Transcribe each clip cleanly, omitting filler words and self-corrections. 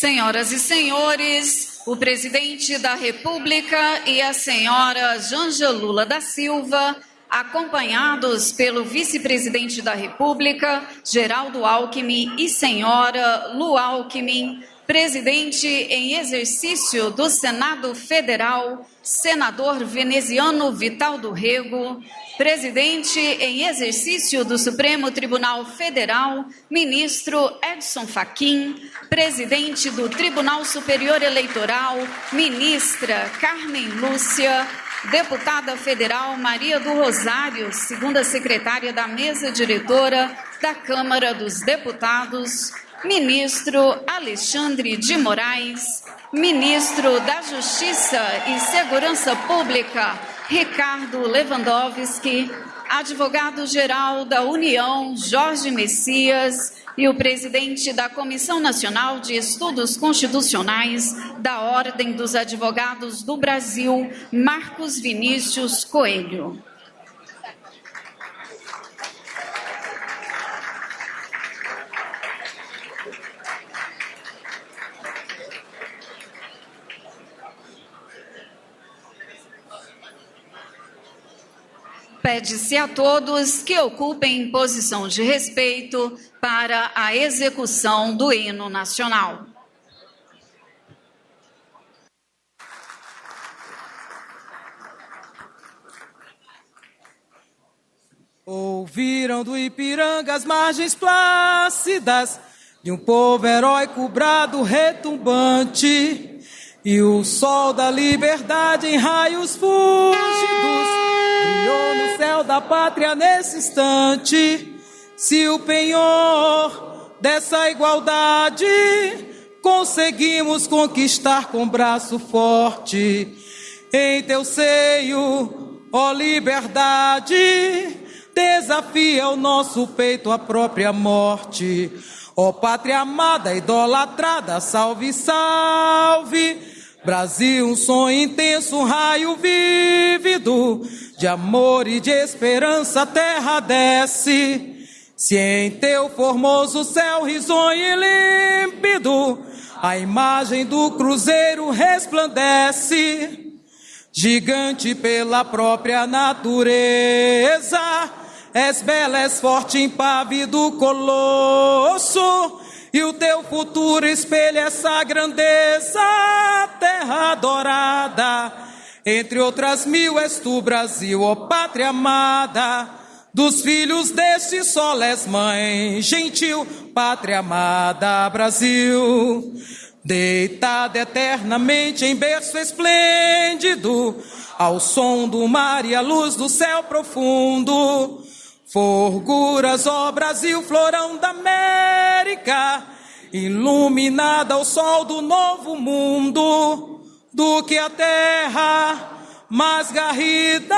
Senhoras e senhores, o presidente da República e a senhora Janja Lula da Silva, acompanhados pelo vice-presidente da República, Geraldo Alckmin, e senhora Lu Alckmin, presidente em exercício do Senado Federal, senador veneziano Vital do Rego, presidente em exercício do Supremo Tribunal Federal, ministro Edson Fachin, presidente do Tribunal Superior Eleitoral, ministra Carmen Lúcia, deputada federal Maria do Rosário, segunda secretária da mesa diretora da Câmara dos Deputados, ministro Alexandre de Moraes, ministro da Justiça e Segurança Pública, Ricardo Lewandowski, advogado-geral da União, Jorge Messias, e o presidente da Comissão Nacional de Estudos Constitucionais da Ordem dos Advogados do Brasil, Marcos Vinícius Coelho. Pede-se a todos que ocupem posição de respeito para a execução do hino nacional. Ouviram do Ipiranga as margens plácidas de um povo heróico brado retumbante, e o sol da liberdade em raios fúlgidos brilhou no céu da pátria nesse instante. Se o penhor dessa igualdade conseguimos conquistar com braço forte, em teu seio, ó liberdade, desafia o nosso peito a própria morte. Ó pátria amada, idolatrada, salve, salve. Brasil, um sonho intenso, um raio vívido de amor e de esperança, a terra desce. Se em teu formoso céu risonho e límpido a imagem do cruzeiro resplandece, gigante pela própria natureza, és bela, és forte, impávido colosso, e o teu futuro espelha essa grandeza. Terra dourada, entre outras mil, és tu, Brasil, ó pátria amada. Dos filhos deste sol és mãe gentil, pátria amada, Brasil. Deitada eternamente em berço esplêndido, ao som do mar e à luz do céu profundo, forguras, ó Brasil, florão da América, iluminada ao sol do novo mundo. Do que a terra mais garrida,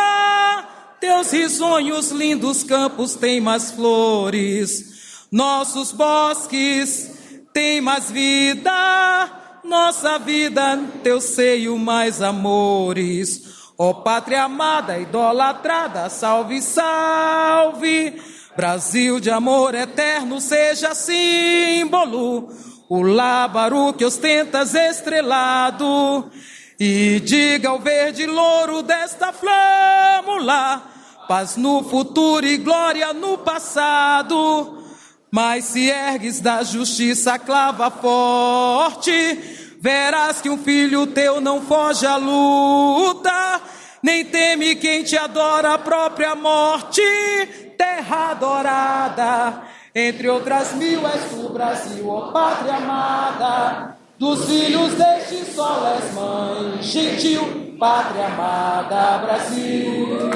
teus risonhos lindos campos têm mais flores, nossos bosques têm mais vida, nossa vida, teu seio mais amores. Ó pátria amada, idolatrada, salve, salve. Brasil de amor eterno, seja símbolo, o lábaro que ostentas estrelado, e diga ao verde louro desta flâmula, paz no futuro e glória no passado. Mas se ergues da justiça a clava forte, verás que um filho teu não foge à luta, nem teme quem te adora a própria morte. Terra adorada, entre outras mil, és tu, Brasil, ó pátria amada. Dos filhos deste sol és mãe gentil, pátria amada, Brasil.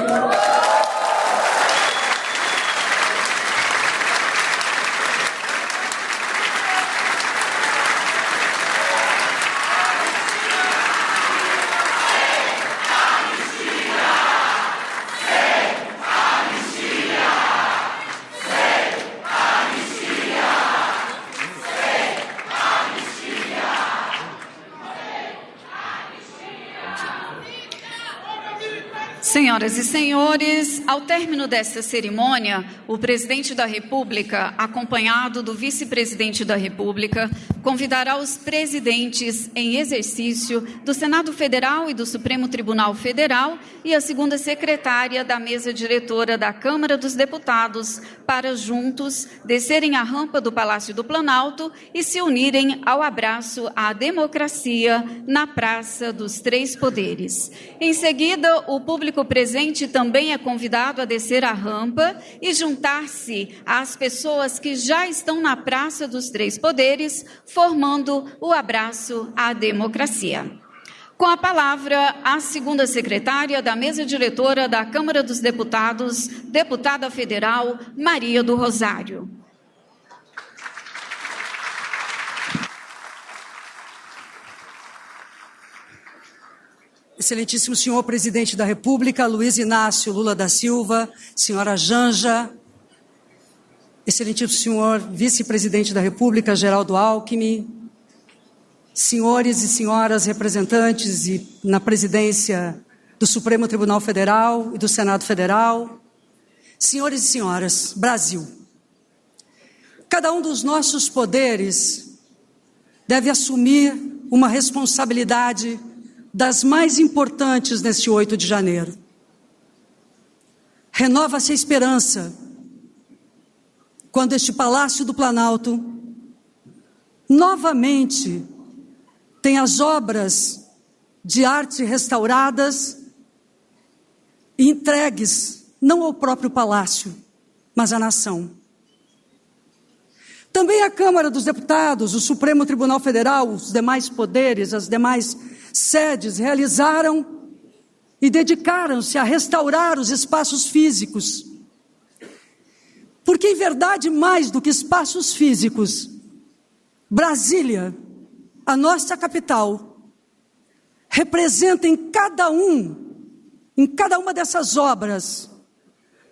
Senhoras e senhores, ao término desta cerimônia, o presidente da República, acompanhado do vice-presidente da República, convidará os presidentes em exercício do Senado Federal e do Supremo Tribunal Federal e a segunda secretária da mesa diretora da Câmara dos Deputados para juntos descerem a rampa do Palácio do Planalto e se unirem ao abraço à democracia na Praça dos Três Poderes. Em seguida, o público presente também é convidado a descer a rampa e juntar-se às pessoas que já estão na Praça dos Três Poderes, formando o abraço à democracia. Com a palavra, a segunda secretária da mesa diretora da Câmara dos Deputados, deputada federal Maria do Rosário. Excelentíssimo senhor presidente da República, Luiz Inácio Lula da Silva, senhora Janja, excelentíssimo senhor vice-presidente da República, Geraldo Alckmin, senhores e senhoras representantes na presidência do Supremo Tribunal Federal e do Senado Federal, senhores e senhoras, Brasil. Cada um dos nossos poderes deve assumir uma responsabilidade das mais importantes neste 8 de janeiro. Renova-se a esperança quando este Palácio do Planalto novamente tem as obras de arte restauradas e entregues não ao próprio palácio, mas à nação. Também a Câmara dos Deputados, o Supremo Tribunal Federal, os demais poderes, as demais sedes realizaram e dedicaram-se a restaurar os espaços físicos. Porque, em verdade, mais do que espaços físicos, Brasília, a nossa capital, representa em cada uma dessas obras,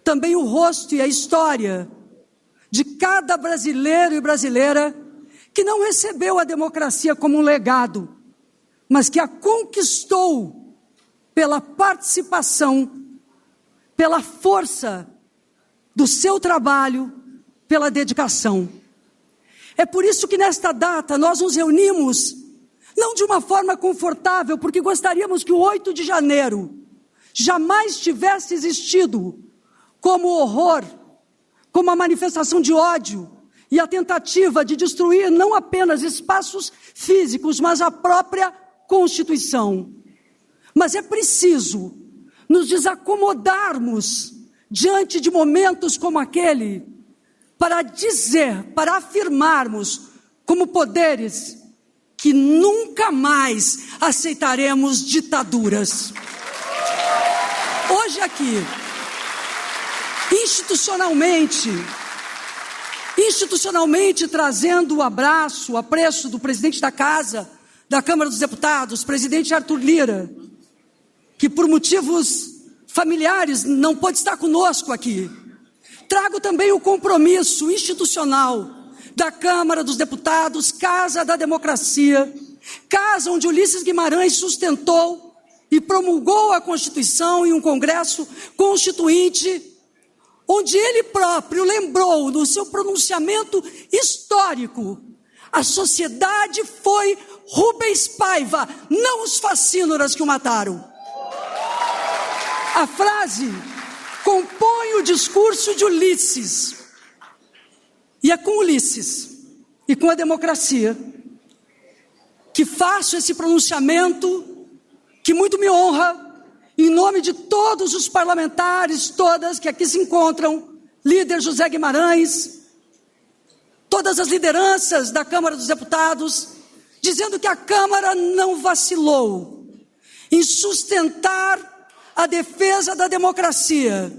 também o rosto e a história de cada brasileiro e brasileira que não recebeu a democracia como um legado, mas que a conquistou pela participação, pela força do seu trabalho, pela dedicação. É por isso que nesta data nós nos reunimos, não de uma forma confortável, porque gostaríamos que o 8 de janeiro jamais tivesse existido como horror, como a manifestação de ódio e a tentativa de destruir não apenas espaços físicos, mas a própria Constituição. Mas é preciso nos desacomodarmos diante de momentos como aquele para dizer, para afirmarmos como poderes que nunca mais aceitaremos ditaduras. Hoje aqui, institucionalmente trazendo o abraço, o apreço do presidente da Casa, da Câmara dos Deputados, presidente Arthur Lira, que por motivos familiares não pôde estar conosco aqui. Trago também o compromisso institucional da Câmara dos Deputados, Casa da Democracia, casa onde Ulisses Guimarães sustentou e promulgou a Constituição e um Congresso Constituinte, onde ele próprio lembrou no seu pronunciamento histórico: a sociedade foi Rubens Paiva, não os facínoras que o mataram. A frase compõe o discurso de Ulisses. E é com Ulisses e com a democracia que faço esse pronunciamento, que muito me honra, em nome de todos os parlamentares, todas que aqui se encontram, líder José Guimarães, todas as lideranças da Câmara dos Deputados, dizendo que a Câmara não vacilou em sustentar a defesa da democracia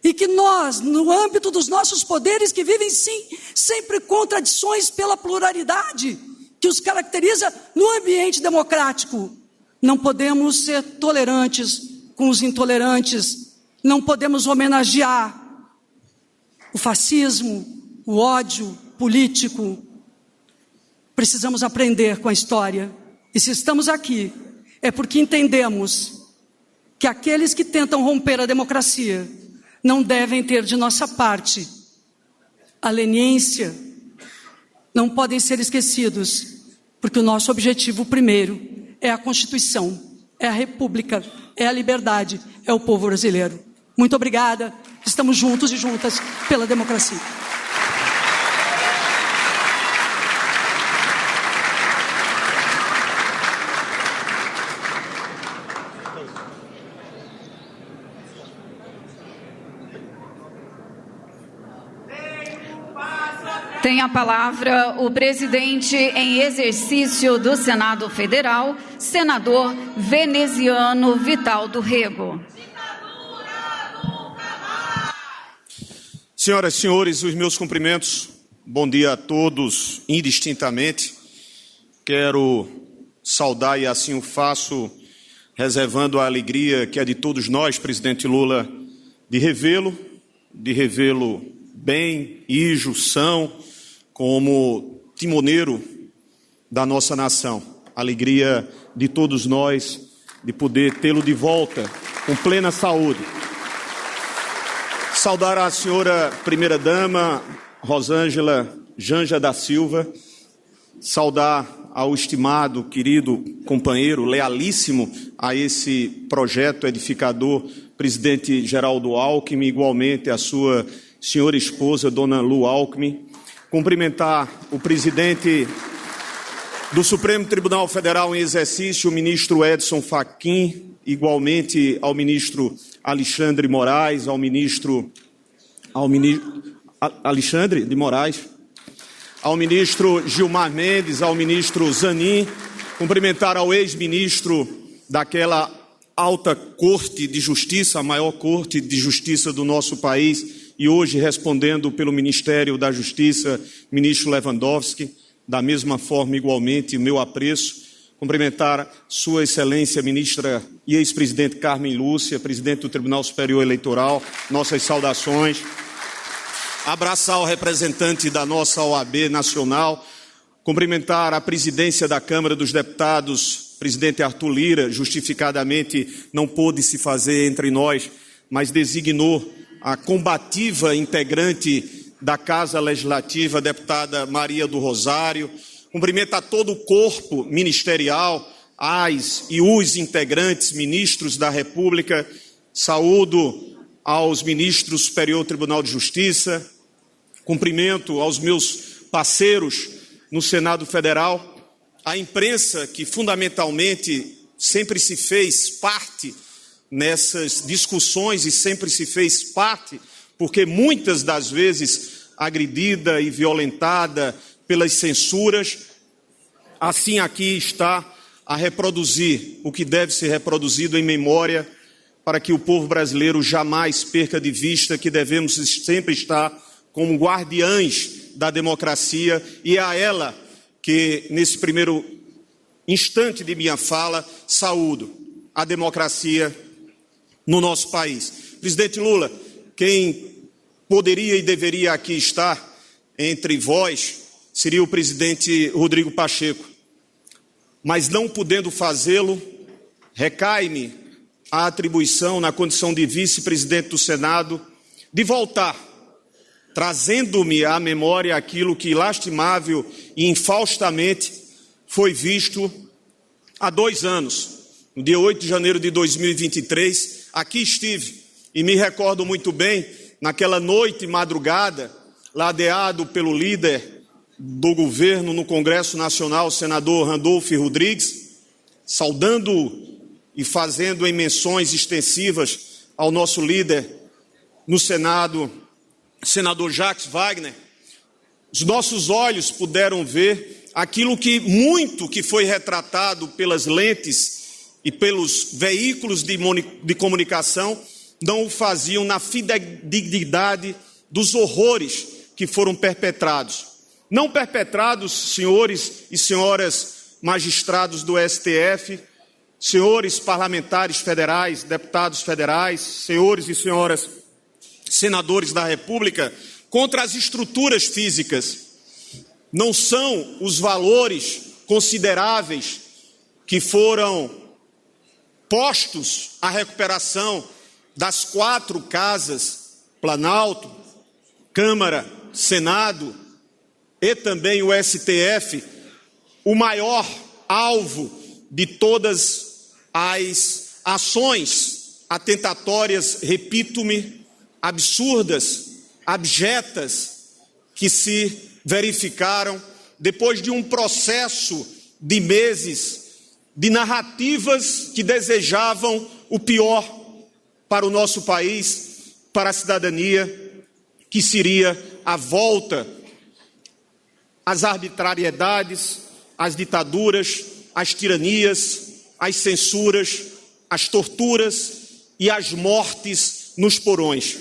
e que nós, no âmbito dos nossos poderes, que vivem sim, sempre contradições pela pluralidade que os caracteriza no ambiente democrático, não podemos ser tolerantes com os intolerantes, não podemos homenagear o fascismo, o ódio político. Precisamos aprender com a história. E se estamos aqui, é porque entendemos que aqueles que tentam romper a democracia não devem ter de nossa parte a leniência, não podem ser esquecidos, porque o nosso objetivo primeiro é a Constituição, é a República, é a liberdade, é o povo brasileiro. Muito obrigada, estamos juntos e juntas pela democracia. Tem a palavra o presidente em exercício do Senado Federal, senador veneziano Vital do Rego. Senhoras e senhores, os meus cumprimentos. Bom dia a todos, indistintamente. Quero saudar, e assim o faço, reservando a alegria que é de todos nós, presidente Lula, de revê-lo bem, ijo, são, como timoneiro da nossa nação. Alegria de todos nós de poder tê-lo de volta com plena saúde. Saudar a senhora primeira-dama, Rosângela Janja da Silva, saudar ao estimado, querido companheiro, lealíssimo a esse projeto edificador, presidente Geraldo Alckmin, igualmente a sua senhora esposa, dona Lu Alckmin. Cumprimentar o presidente do Supremo Tribunal Federal em exercício, o ministro Edson Fachin, igualmente ao ministro Alexandre Moraes, ao ministro Alexandre de Moraes, ao ministro Gilmar Mendes, ao ministro Zanin, cumprimentar ao ex-ministro daquela alta corte de justiça, a maior corte de justiça do nosso país, e hoje respondendo pelo Ministério da Justiça, ministro Lewandowski, da mesma forma, igualmente, o meu apreço. Cumprimentar Sua Excelência, ministra e ex-presidente Carmen Lúcia, presidente do Tribunal Superior Eleitoral, nossas saudações. Abraçar o representante da nossa OAB nacional. Cumprimentar a presidência da Câmara dos Deputados, presidente Arthur Lira, justificadamente não pôde se fazer entre nós, mas designou a combativa integrante da Casa Legislativa, a deputada Maria do Rosário. Cumprimenta todo o corpo ministerial, as e os integrantes, ministros da República. Saúdo aos ministros do Superior Tribunal de Justiça. Cumprimento aos meus parceiros no Senado Federal. A imprensa, que fundamentalmente sempre se fez parte nessas discussões e sempre se fez parte, porque muitas das vezes agredida e violentada pelas censuras, assim aqui está a reproduzir o que deve ser reproduzido em memória, para que o povo brasileiro jamais perca de vista que devemos sempre estar como guardiães da democracia, e é a ela que, nesse primeiro instante de minha fala, saúdo a democracia no nosso país. Presidente Lula, quem poderia e deveria aqui estar entre vós seria o presidente Rodrigo Pacheco, mas não podendo fazê-lo, recai-me a atribuição, na condição de vice-presidente do Senado, de voltar, trazendo-me à memória aquilo que lastimável e infaustamente foi visto há 2 anos. No dia 8 de janeiro de 2023, aqui estive e me recordo muito bem, naquela noite e madrugada, ladeado pelo líder do governo no Congresso Nacional, senador Randolfo Rodrigues, saudando e fazendo em menções extensivas ao nosso líder no Senado, senador Jacques Wagner. Os nossos olhos puderam ver aquilo que muito que foi retratado pelas lentes e pelos veículos de comunicação não o faziam na fidedigidade dos horrores que foram perpetrados. Não perpetrados, senhores e senhoras magistrados do STF, senhores parlamentares federais, deputados federais, senhores e senhoras senadores da República, contra as estruturas físicas. Não são os valores consideráveis que foram postos à recuperação das 4 casas, Planalto, Câmara, Senado e também o STF, o maior alvo de todas as ações atentatórias, repito-me, absurdas, abjetas, que se verificaram depois de um processo de meses de narrativas que desejavam o pior para o nosso país, para a cidadania, que seria a volta às arbitrariedades, às ditaduras, às tiranias, às censuras, às torturas e às mortes nos porões.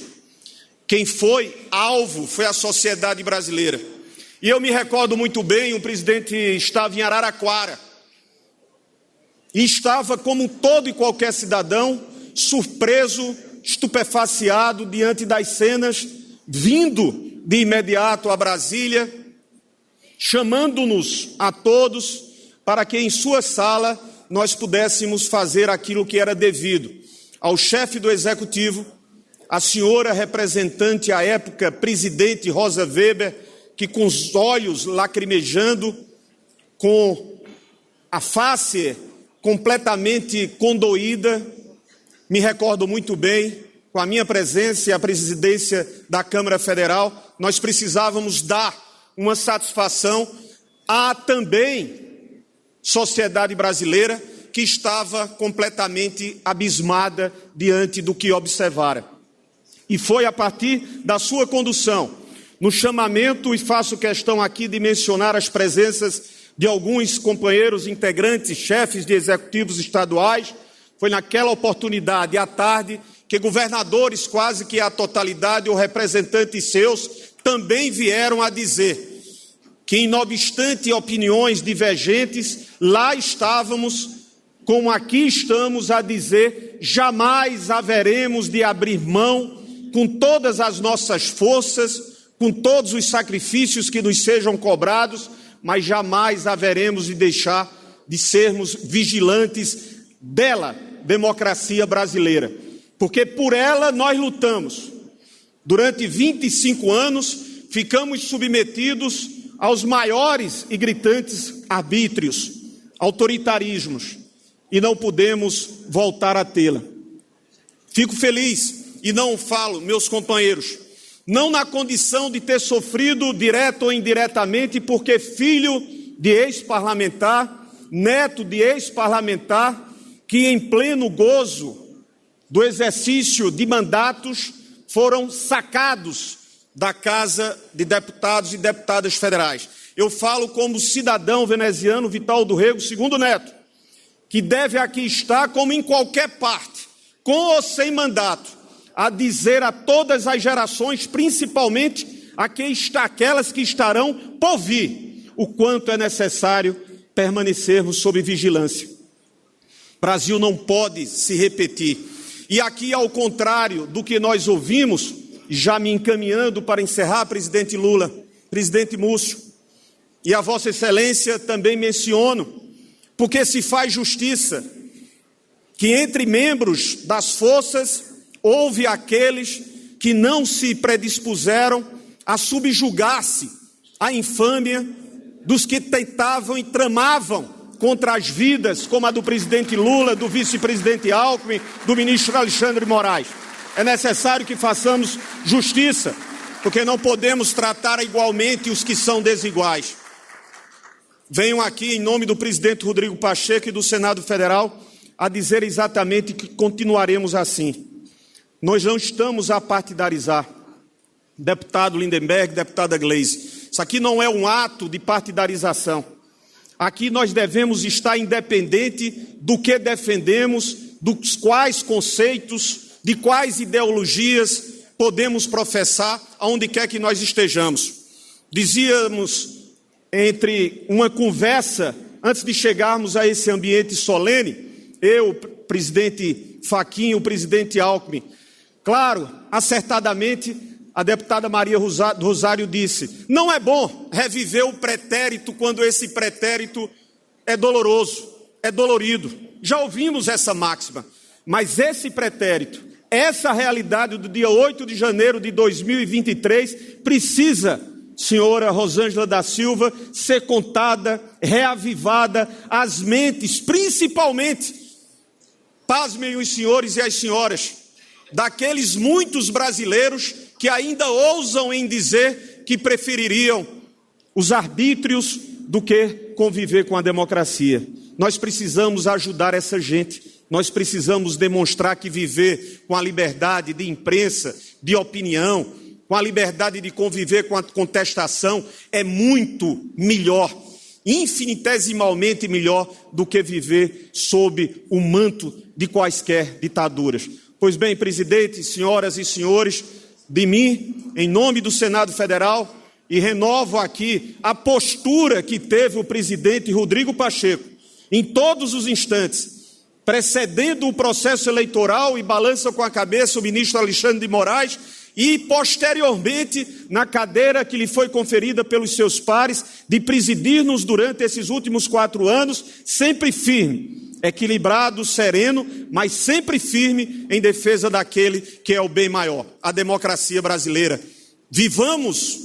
Quem foi alvo foi a sociedade brasileira. E eu me recordo muito bem, o presidente estava em Araraquara e estava, como todo e qualquer cidadão, surpreso, estupefaciado diante das cenas, vindo de imediato a Brasília, chamando-nos a todos para que em sua sala nós pudéssemos fazer aquilo que era devido ao chefe do Executivo, a senhora representante à época, presidente Rosa Weber, que com os olhos lacrimejando, com a face completamente condoída, me recordo muito bem, com a minha presença e a presidência da Câmara Federal, nós precisávamos dar uma satisfação à também sociedade brasileira que estava completamente abismada diante do que observara. E foi a partir da sua condução, no chamamento, e faço questão aqui de mencionar as presenças de alguns companheiros integrantes, chefes de executivos estaduais, foi naquela oportunidade, à tarde, que governadores, quase que a totalidade, ou representantes seus, também vieram a dizer que, não obstante opiniões divergentes, lá estávamos, como aqui estamos a dizer, jamais haveremos de abrir mão, com todas as nossas forças, com todos os sacrifícios que nos sejam cobrados, mas jamais haveremos de deixar de sermos vigilantes dela, democracia brasileira. Porque por ela nós lutamos. Durante 25 anos, ficamos submetidos aos maiores e gritantes arbítrios, autoritarismos, e não podemos voltar a tê-la. Fico feliz, e não falo, meus companheiros, não na condição de ter sofrido direto ou indiretamente, porque filho de ex-parlamentar, neto de ex-parlamentar, que em pleno gozo do exercício de mandatos foram sacados da Casa de Deputados e Deputadas Federais. Eu falo como cidadão veneziano Vital do Rego, segundo neto, que deve aqui estar, como em qualquer parte, com ou sem mandato, a dizer a todas as gerações, principalmente aquelas que estarão por vir, o quanto é necessário permanecermos sob vigilância. O Brasil não pode se repetir. E aqui, ao contrário do que nós ouvimos, já me encaminhando para encerrar, presidente Lula, presidente Múcio, e a Vossa Excelência também menciono, porque se faz justiça que entre membros das forças houve aqueles que não se predispuseram a subjugar-se à infâmia dos que tentavam e tramavam contra as vidas, como a do presidente Lula, do vice-presidente Alckmin, do ministro Alexandre de Moraes. É necessário que façamos justiça, porque não podemos tratar igualmente os que são desiguais. Venho aqui, em nome do presidente Rodrigo Pacheco e do Senado Federal, a dizer exatamente que continuaremos assim. Nós não estamos a partidarizar. Deputado Lindenberg, deputada Gleisi, isso aqui não é um ato de partidarização. Aqui nós devemos estar independente do que defendemos, dos quais conceitos, de quais ideologias podemos professar, aonde quer que nós estejamos. Dizíamos, entre uma conversa, antes de chegarmos a esse ambiente solene, eu, o presidente Fachin, o presidente Alckmin, claro, acertadamente, a deputada Maria Rosário disse, não é bom reviver o pretérito quando esse pretérito é doloroso, é dolorido. Já ouvimos essa máxima, mas esse pretérito, essa realidade do dia 8 de janeiro de 2023 precisa, senhora Rosângela da Silva, ser contada, reavivada, as mentes, principalmente, pasmem os senhores e as senhoras, daqueles muitos brasileiros que ainda ousam em dizer que prefeririam os arbítrios do que conviver com a democracia. Nós precisamos ajudar essa gente. Nós precisamos demonstrar que viver com a liberdade de imprensa, de opinião, com a liberdade de conviver com a contestação é muito melhor, infinitesimalmente melhor do que viver sob o manto de quaisquer ditaduras. Pois bem, presidente, senhoras e senhores, de mim, em nome do Senado Federal, e renovo aqui a postura que teve o presidente Rodrigo Pacheco em todos os instantes, precedendo o processo eleitoral, e balança com a cabeça o ministro Alexandre de Moraes, e posteriormente na cadeira que lhe foi conferida pelos seus pares, de presidir-nos durante esses últimos 4 anos, sempre firme, equilibrado, sereno, mas sempre firme em defesa daquele que é o bem maior, a democracia brasileira. Vivamos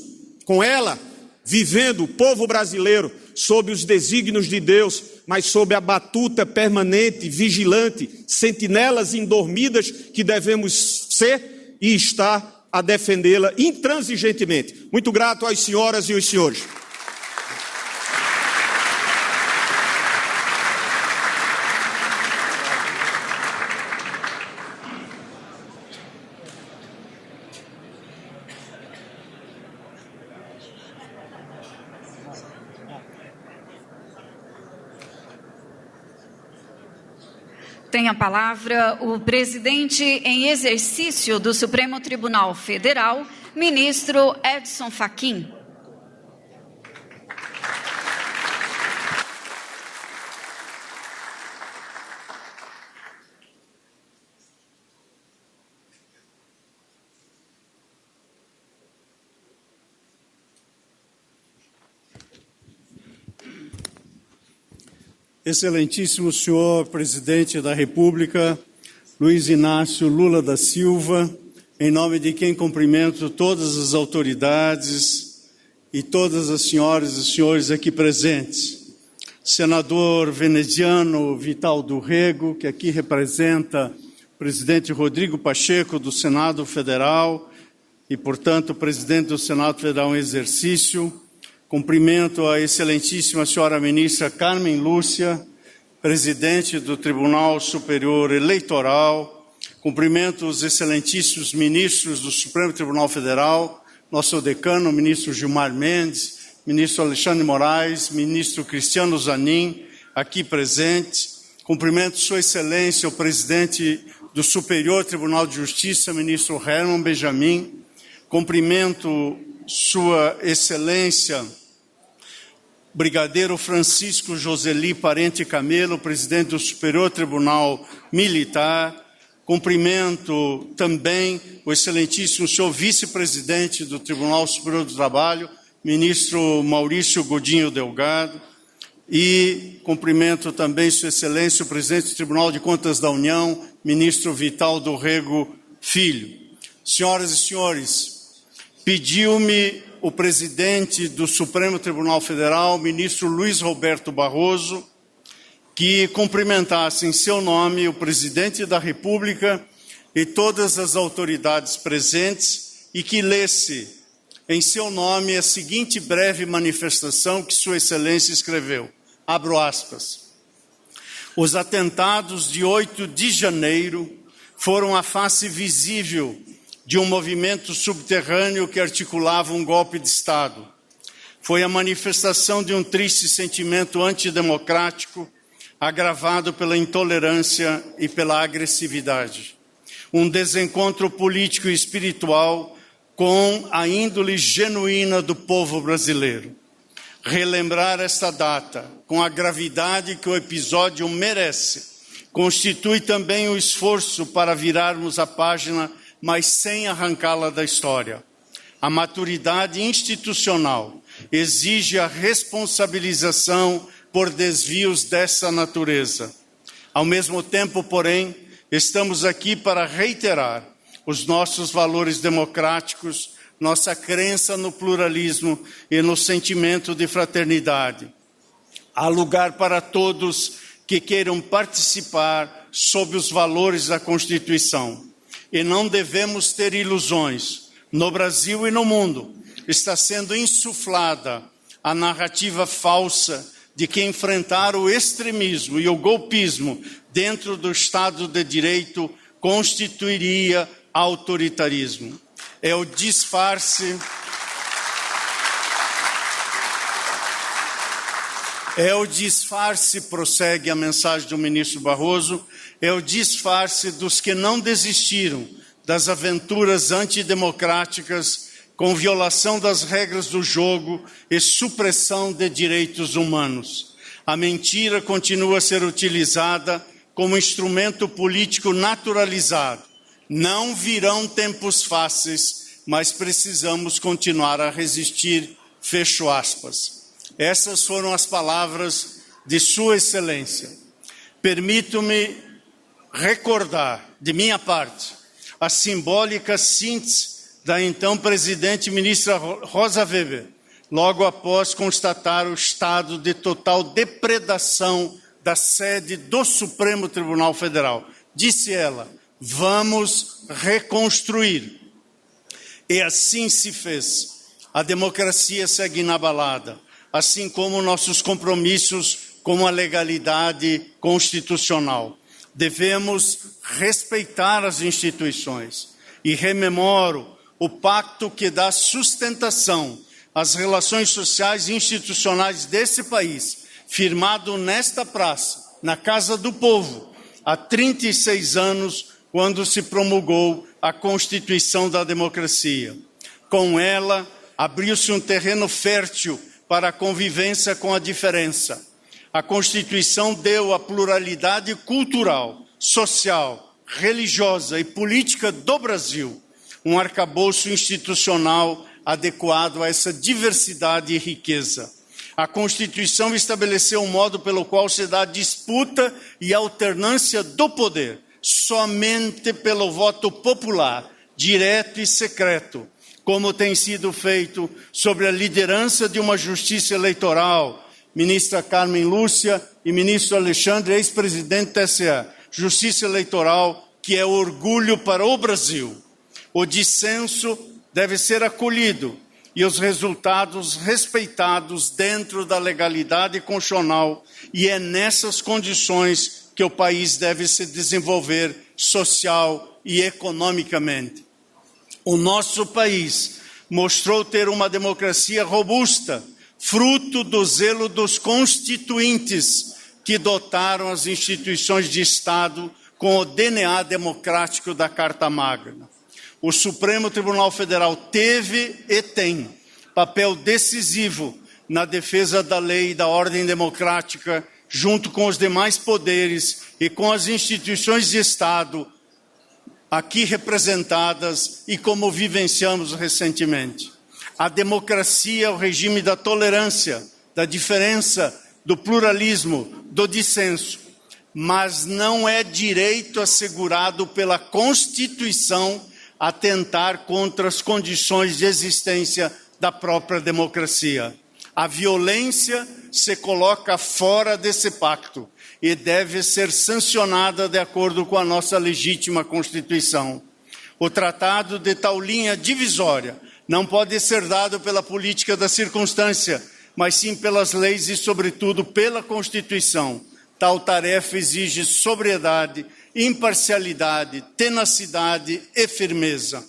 com ela, vivendo o povo brasileiro sob os desígnios de Deus, mas sob a batuta permanente, vigilante, sentinelas indormidas que devemos ser e estar a defendê-la intransigentemente. Muito grato às senhoras e os senhores. Tem a palavra o presidente em exercício do Supremo Tribunal Federal, ministro Edson Fachin. Excelentíssimo senhor presidente da República, Luiz Inácio Lula da Silva, em nome de quem cumprimento todas as autoridades e todas as senhoras e senhores aqui presentes. Senador veneziano Vital do Rego, que aqui representa o presidente Rodrigo Pacheco do Senado Federal e, portanto, presidente do Senado Federal em exercício. Cumprimento a excelentíssima senhora ministra Carmen Lúcia, presidente do Tribunal Superior Eleitoral. Cumprimento os excelentíssimos ministros do Supremo Tribunal Federal, nosso decano, o ministro Gilmar Mendes, ministro Alexandre de Moraes, ministro Cristiano Zanin, aqui presentes. Cumprimento sua excelência, o presidente do Superior Tribunal de Justiça, ministro Herman Benjamin. Cumprimento sua excelência, Brigadeiro Francisco Joseli Parente Camelo, presidente do Superior Tribunal Militar. Cumprimento também o excelentíssimo senhor vice-presidente do Tribunal Superior do Trabalho, ministro Maurício Godinho Delgado. E cumprimento também sua excelência o presidente do Tribunal de Contas da União, ministro Vital do Rego Filho. Senhoras e senhores, pediu-me o presidente do Supremo Tribunal Federal, ministro Luiz Roberto Barroso, que cumprimentasse em seu nome o presidente da República e todas as autoridades presentes e que lesse em seu nome a seguinte breve manifestação que Sua Excelência escreveu. Abro aspas. Os atentados de 8 de janeiro foram a face visível de um movimento subterrâneo que articulava um golpe de Estado. Foi a manifestação de um triste sentimento antidemocrático, agravado pela intolerância e pela agressividade. Um desencontro político e espiritual com a índole genuína do povo brasileiro. Relembrar esta data, com a gravidade que o episódio merece, constitui também um esforço para virarmos a página, mas sem arrancá-la da história. A maturidade institucional exige a responsabilização por desvios dessa natureza. Ao mesmo tempo, porém, estamos aqui para reiterar os nossos valores democráticos, nossa crença no pluralismo e no sentimento de fraternidade. Há lugar para todos que queiram participar sob os valores da Constituição. E não devemos ter ilusões. No Brasil e no mundo está sendo insuflada a narrativa falsa de que enfrentar o extremismo e o golpismo dentro do Estado de Direito constituiria autoritarismo. É o disfarce prossegue a mensagem do ministro Barroso, é o disfarce dos que não desistiram das aventuras antidemocráticas com violação das regras do jogo e supressão de direitos humanos. A mentira continua a ser utilizada como instrumento político naturalizado. Não virão tempos fáceis, mas precisamos continuar a resistir, fecho aspas. Essas foram as palavras de Sua Excelência. Permito-me recordar, de minha parte, a simbólica síntese da então presidente ministra Rosa Weber, logo após constatar o estado de total depredação da sede do Supremo Tribunal Federal. Disse ela: vamos reconstruir. E assim se fez. A democracia segue inabalada, assim como nossos compromissos com a legalidade constitucional. Devemos respeitar as instituições. E rememoro o pacto que dá sustentação às relações sociais e institucionais desse país, firmado nesta praça, na Casa do Povo, há 36 anos, quando se promulgou a Constituição da Democracia. Com ela, abriu-se um terreno fértil para a convivência com a diferença. A Constituição deu à pluralidade cultural, social, religiosa e política do Brasil um arcabouço institucional adequado a essa diversidade e riqueza. A Constituição estabeleceu um modo pelo qual se dá disputa e alternância do poder, somente pelo voto popular, direto e secreto, como tem sido feito sobre a liderança de uma justiça eleitoral, ministra Carmen Lúcia e ministro Alexandre, ex-presidente do TSE, justiça eleitoral que é orgulho para o Brasil. O dissenso deve ser acolhido e os resultados respeitados dentro da legalidade constitucional, e é nessas condições que o país deve se desenvolver social e economicamente. O nosso país mostrou ter uma democracia robusta, fruto do zelo dos constituintes que dotaram as instituições de Estado com o DNA democrático da Carta Magna. O Supremo Tribunal Federal teve e tem papel decisivo na defesa da lei e da ordem democrática, junto com os demais poderes e com as instituições de Estado aqui representadas e como vivenciamos recentemente. A democracia é o regime da tolerância, da diferença, do pluralismo, do dissenso, mas não é direito assegurado pela Constituição atentar contra as condições de existência da própria democracia. A violência se coloca fora desse pacto e deve ser sancionada de acordo com a nossa legítima Constituição. O tratado de tal linha divisória não pode ser dado pela política da circunstância, mas sim pelas leis e, sobretudo, pela Constituição. Tal tarefa exige sobriedade, imparcialidade, tenacidade e firmeza.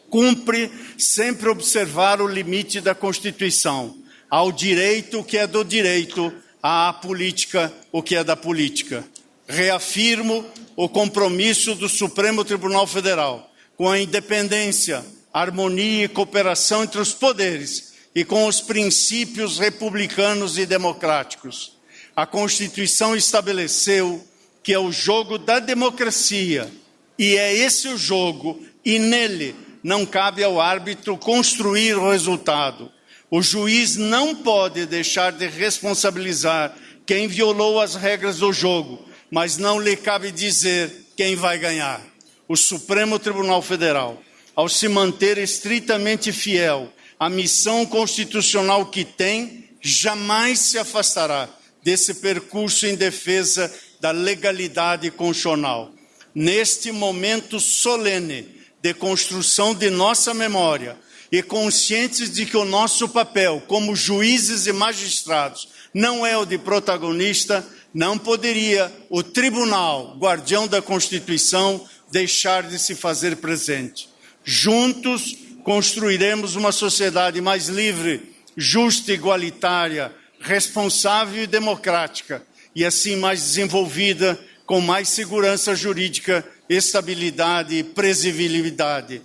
Cumpre sempre observar o limite da Constituição, ao direito o que é do direito, à política o que é da política. Reafirmo o compromisso do Supremo Tribunal Federal com a independência, harmonia e cooperação entre os poderes e com os princípios republicanos e democráticos. A Constituição estabeleceu que é o jogo da democracia, e é esse o jogo, e nele não cabe ao árbitro construir o resultado. O juiz não pode deixar de responsabilizar quem violou as regras do jogo, mas não lhe cabe dizer quem vai ganhar. O Supremo Tribunal Federal, ao se manter estritamente fiel à missão constitucional que tem, jamais se afastará desse percurso em defesa da legalidade constitucional. Neste momento solene de construção de nossa memória e conscientes de que o nosso papel como juízes e magistrados não é o de protagonista, não poderia o Tribunal, guardião da Constituição, deixar de se fazer presente. Juntos construiremos uma sociedade mais livre, justa, igualitária, responsável e democrática, e assim mais desenvolvida, com mais segurança jurídica, estabilidade, previsibilidade.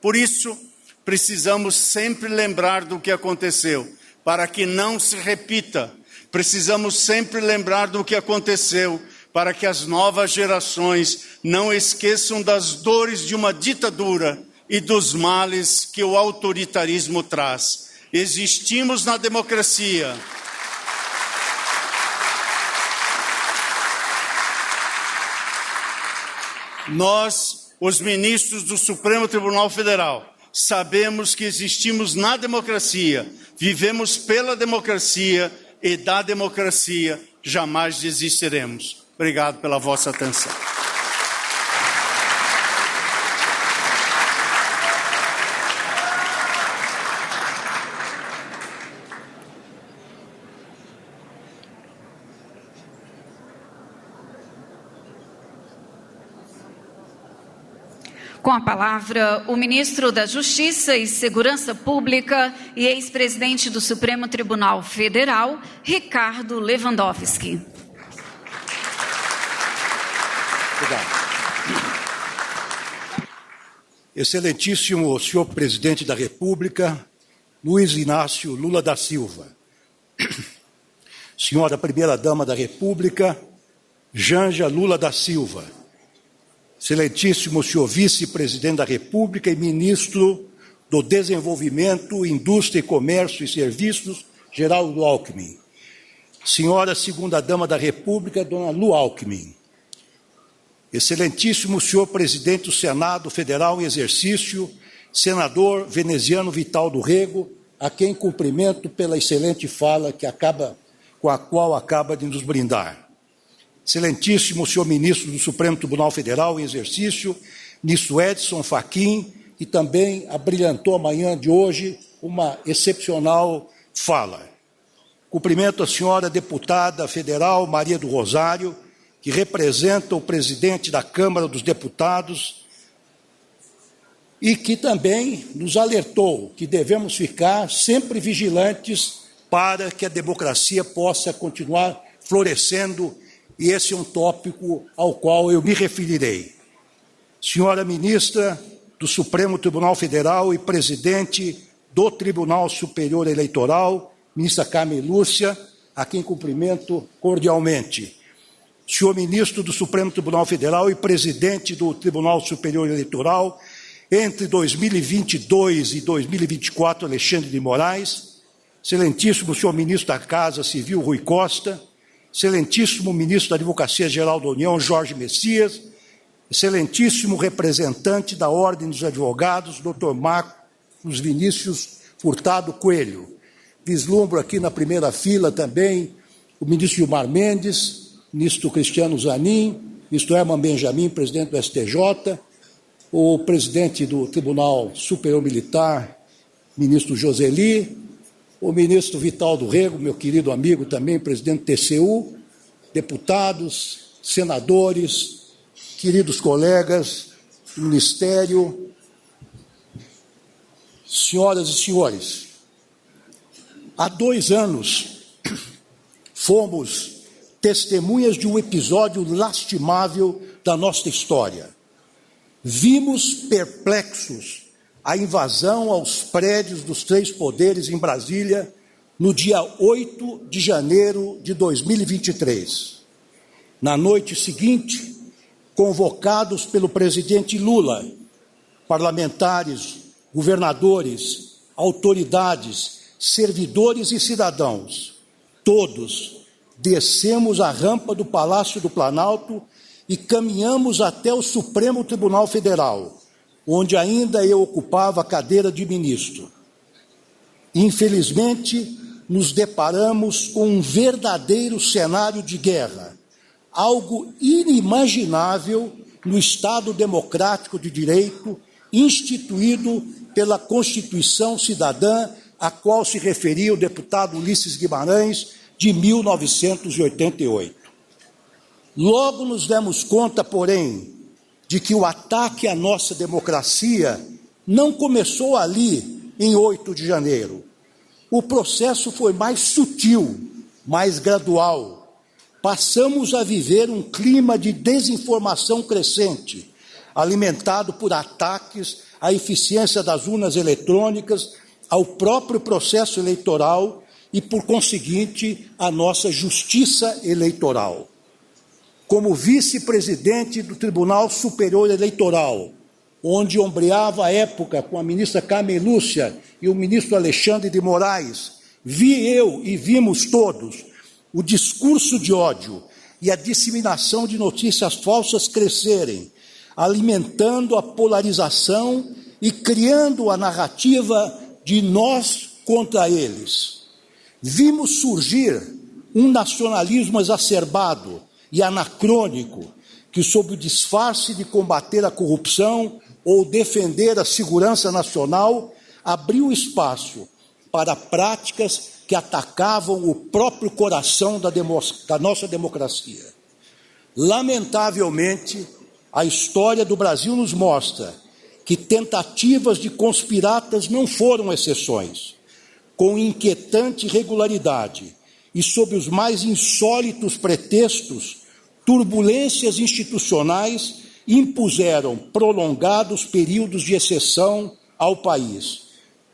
Por isso, precisamos sempre lembrar do que aconteceu, para que não se repita. Precisamos sempre lembrar do que aconteceu, para que as novas gerações não esqueçam das dores de uma ditadura e dos males que o autoritarismo traz. Existimos na democracia. Nós, os ministros do Supremo Tribunal Federal, sabemos que existimos na democracia, vivemos pela democracia e da democracia jamais desistiremos. Obrigado pela vossa atenção. Com a palavra, o ministro da Justiça e Segurança Pública e ex-presidente do Supremo Tribunal Federal, Ricardo Lewandowski. Obrigado. Excelentíssimo senhor presidente da República, Luiz Inácio Lula da Silva. Senhora primeira-dama da República, Janja Lula da Silva. Excelentíssimo senhor vice-presidente da República e ministro do Desenvolvimento, Indústria, Comércio e Serviços, Geraldo Alckmin. Senhora segunda-dama da República, dona Lu Alckmin. Excelentíssimo senhor presidente do Senado Federal em exercício, senador veneziano Vital do Rego, a quem cumprimento pela excelente fala com a qual acaba de nos brindar. Excelentíssimo senhor ministro do Supremo Tribunal Federal em exercício, ministro Edson Fachin, e também abrilhantou a manhã de hoje uma excepcional fala. Cumprimento a senhora deputada federal Maria do Rosário, que representa o presidente da Câmara dos Deputados e que também nos alertou que devemos ficar sempre vigilantes para que a democracia possa continuar florescendo, e esse é um tópico ao qual eu me referirei. Senhora ministra do Supremo Tribunal Federal e presidente do Tribunal Superior Eleitoral, ministra Carmen Lúcia, a quem cumprimento cordialmente. Senhor ministro do Supremo Tribunal Federal e presidente do Tribunal Superior Eleitoral, entre 2022 e 2024, Alexandre de Moraes. Excelentíssimo senhor ministro da Casa Civil, Rui Costa. Excelentíssimo ministro da Advocacia Geral da União, Jorge Messias. Excelentíssimo representante da Ordem dos Advogados, Dr. Marcos Vinícius Furtado Coelho. Vislumbro aqui na primeira fila também o ministro Gilmar Mendes, ministro Cristiano Zanin, ministro Herman Benjamin, presidente do STJ, o presidente do Tribunal Superior Militar, ministro Joseli, o ministro Vital do Rego, meu querido amigo também, presidente do TCU, deputados, senadores, queridos colegas do Ministério, senhoras e senhores, há 2 anos fomos testemunhas de um episódio lastimável da nossa história. Vimos perplexos a invasão aos prédios dos 3 poderes em Brasília no dia 8 de janeiro de 2023. Na noite seguinte, convocados pelo presidente Lula, parlamentares, governadores, autoridades, servidores e cidadãos, todos descemos a rampa do Palácio do Planalto e caminhamos até o Supremo Tribunal Federal, onde ainda eu ocupava a cadeira de ministro. Infelizmente, nos deparamos com um verdadeiro cenário de guerra, algo inimaginável no Estado democrático de direito instituído pela Constituição Cidadã, a qual se referia o deputado Ulisses Guimarães, de 1988. Logo nos demos conta, porém, de que o ataque à nossa democracia não começou ali, em 8 de janeiro. O processo foi mais sutil, mais gradual. Passamos a viver um clima de desinformação crescente, alimentado por ataques à eficiência das urnas eletrônicas, ao próprio processo eleitoral e, por conseguinte, à nossa justiça eleitoral. Como vice-presidente do Tribunal Superior Eleitoral, onde ombreava à época com a ministra Carmen Lúcia e o ministro Alexandre de Moraes, vi eu e vimos todos o discurso de ódio e a disseminação de notícias falsas crescerem, alimentando a polarização e criando a narrativa de nós contra eles. Vimos surgir um nacionalismo exacerbado e anacrônico que, sob o disfarce de combater a corrupção ou defender a segurança nacional, abriu espaço para práticas que atacavam o próprio coração da nossa democracia. Lamentavelmente, a história do Brasil nos mostra que tentativas de conspiratas não foram exceções. Com inquietante regularidade e sob os mais insólitos pretextos, turbulências institucionais impuseram prolongados períodos de exceção ao país.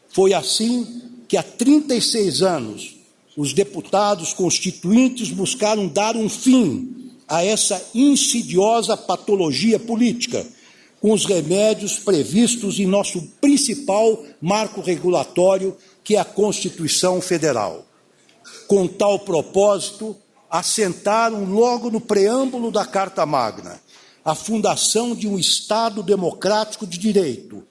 Foi assim que, há 36 anos, os deputados constituintes buscaram dar um fim a essa insidiosa patologia política, com os remédios previstos em nosso principal marco regulatório, que é a Constituição Federal. Com tal propósito, assentaram logo no preâmbulo da Carta Magna a fundação de um Estado democrático de direito,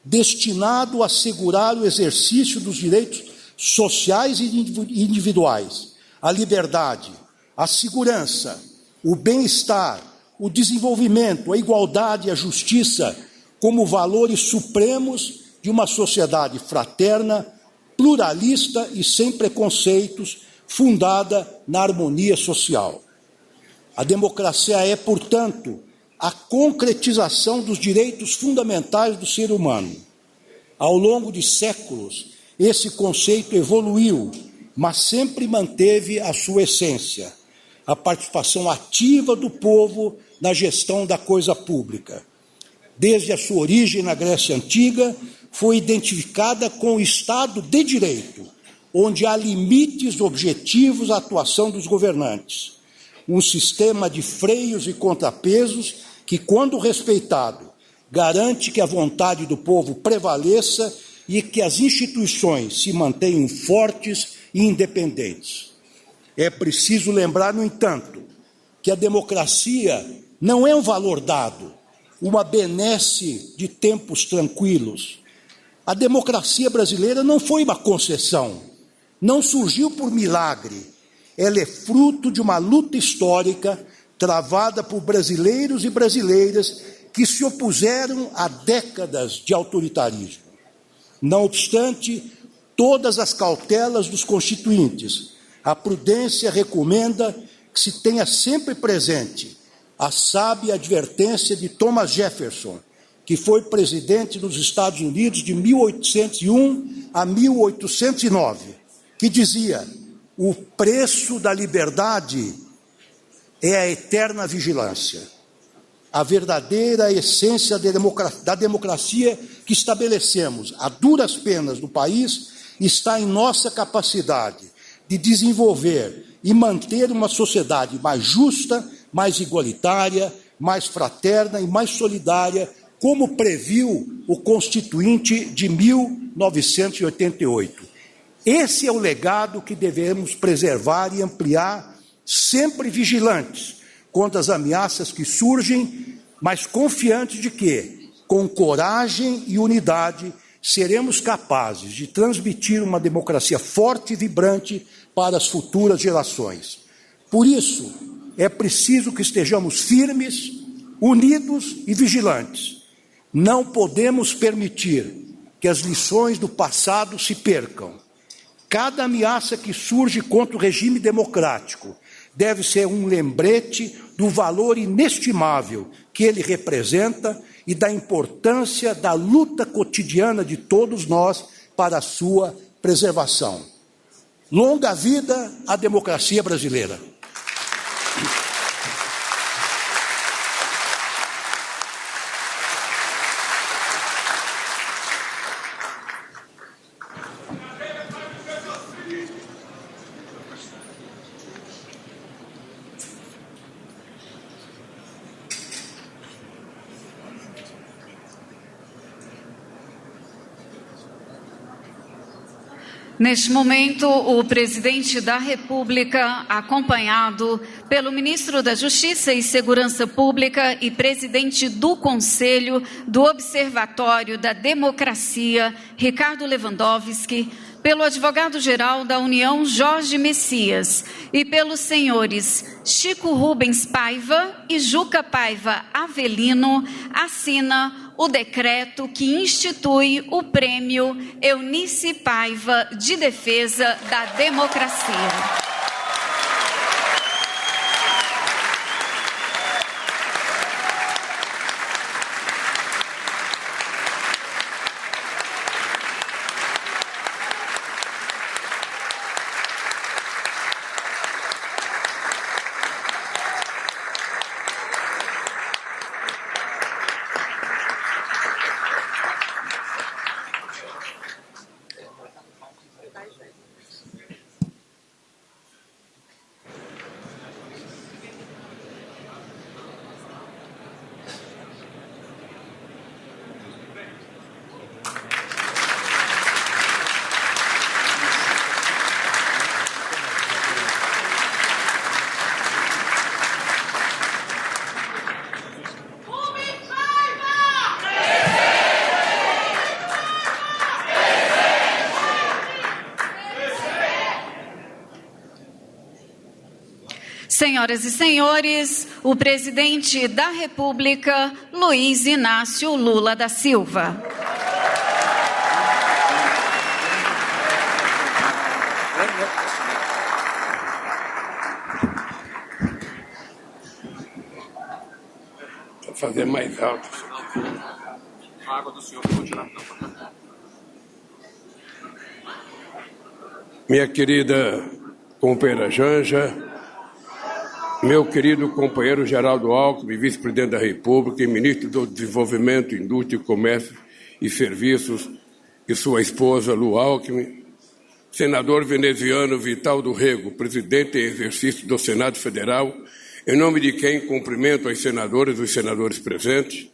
destinado a assegurar o exercício dos direitos sociais e individuais, a liberdade, a segurança, o bem-estar, o desenvolvimento, a igualdade e a justiça como valores supremos de uma sociedade fraterna, pluralista e sem preconceitos, fundada na harmonia social. A democracia é, portanto, a concretização dos direitos fundamentais do ser humano. Ao longo de séculos, esse conceito evoluiu, mas sempre manteve a sua essência, a participação ativa do povo na gestão da coisa pública. Desde a sua origem na Grécia Antiga, foi identificada com o Estado de Direito, onde há limites objetivos à atuação dos governantes. Um sistema de freios e contrapesos que, quando respeitado, garante que a vontade do povo prevaleça e que as instituições se mantenham fortes e independentes. É preciso lembrar, no entanto, que a democracia não é um valor dado, uma benesse de tempos tranquilos. A democracia brasileira não foi uma concessão, não surgiu por milagre. Ela é fruto de uma luta histórica travada por brasileiros e brasileiras que se opuseram a décadas de autoritarismo. Não obstante todas as cautelas dos constituintes, a prudência recomenda que se tenha sempre presente a sábia advertência de Thomas Jefferson, que foi presidente dos Estados Unidos de 1801 a 1809, que dizia: o preço da liberdade é a eterna vigilância. A verdadeira essência da democracia que estabelecemos a duras penas no país está em nossa capacidade de desenvolver e manter uma sociedade mais justa, mais igualitária, mais fraterna e mais solidária, como previu o Constituinte de 1988. Esse é o legado que devemos preservar e ampliar, sempre vigilantes contra as ameaças que surgem, mas confiantes de que, com coragem e unidade, seremos capazes de transmitir uma democracia forte e vibrante para as futuras gerações. Por isso, é preciso que estejamos firmes, unidos e vigilantes. Não podemos permitir que as lições do passado se percam. Cada ameaça que surge contra o regime democrático deve ser um lembrete do valor inestimável que ele representa e da importância da luta cotidiana de todos nós para a sua preservação. Longa vida à democracia brasileira. Neste momento, o presidente da República, acompanhado pelo ministro da Justiça e Segurança Pública e presidente do Conselho do Observatório da Democracia, Ricardo Lewandowski, pelo advogado-geral da União, Jorge Messias, e pelos senhores Chico Rubens Paiva e Juca Paiva Avelino, assina o decreto que institui o Prêmio Eunice Paiva de Defesa da Democracia. Senhoras e senhores, o presidente da República, Luiz Inácio Lula da Silva. Vou fazer mais alto. A água do senhor pode tirar. Minha querida companheira Janja, meu querido companheiro Geraldo Alckmin, vice-presidente da República e ministro do Desenvolvimento, Indústria, Comércio e Serviços, e sua esposa, Lu Alckmin, senador veneziano Vital do Rego, presidente em exercício do Senado Federal, em nome de quem cumprimento as senadoras e os senadores presentes,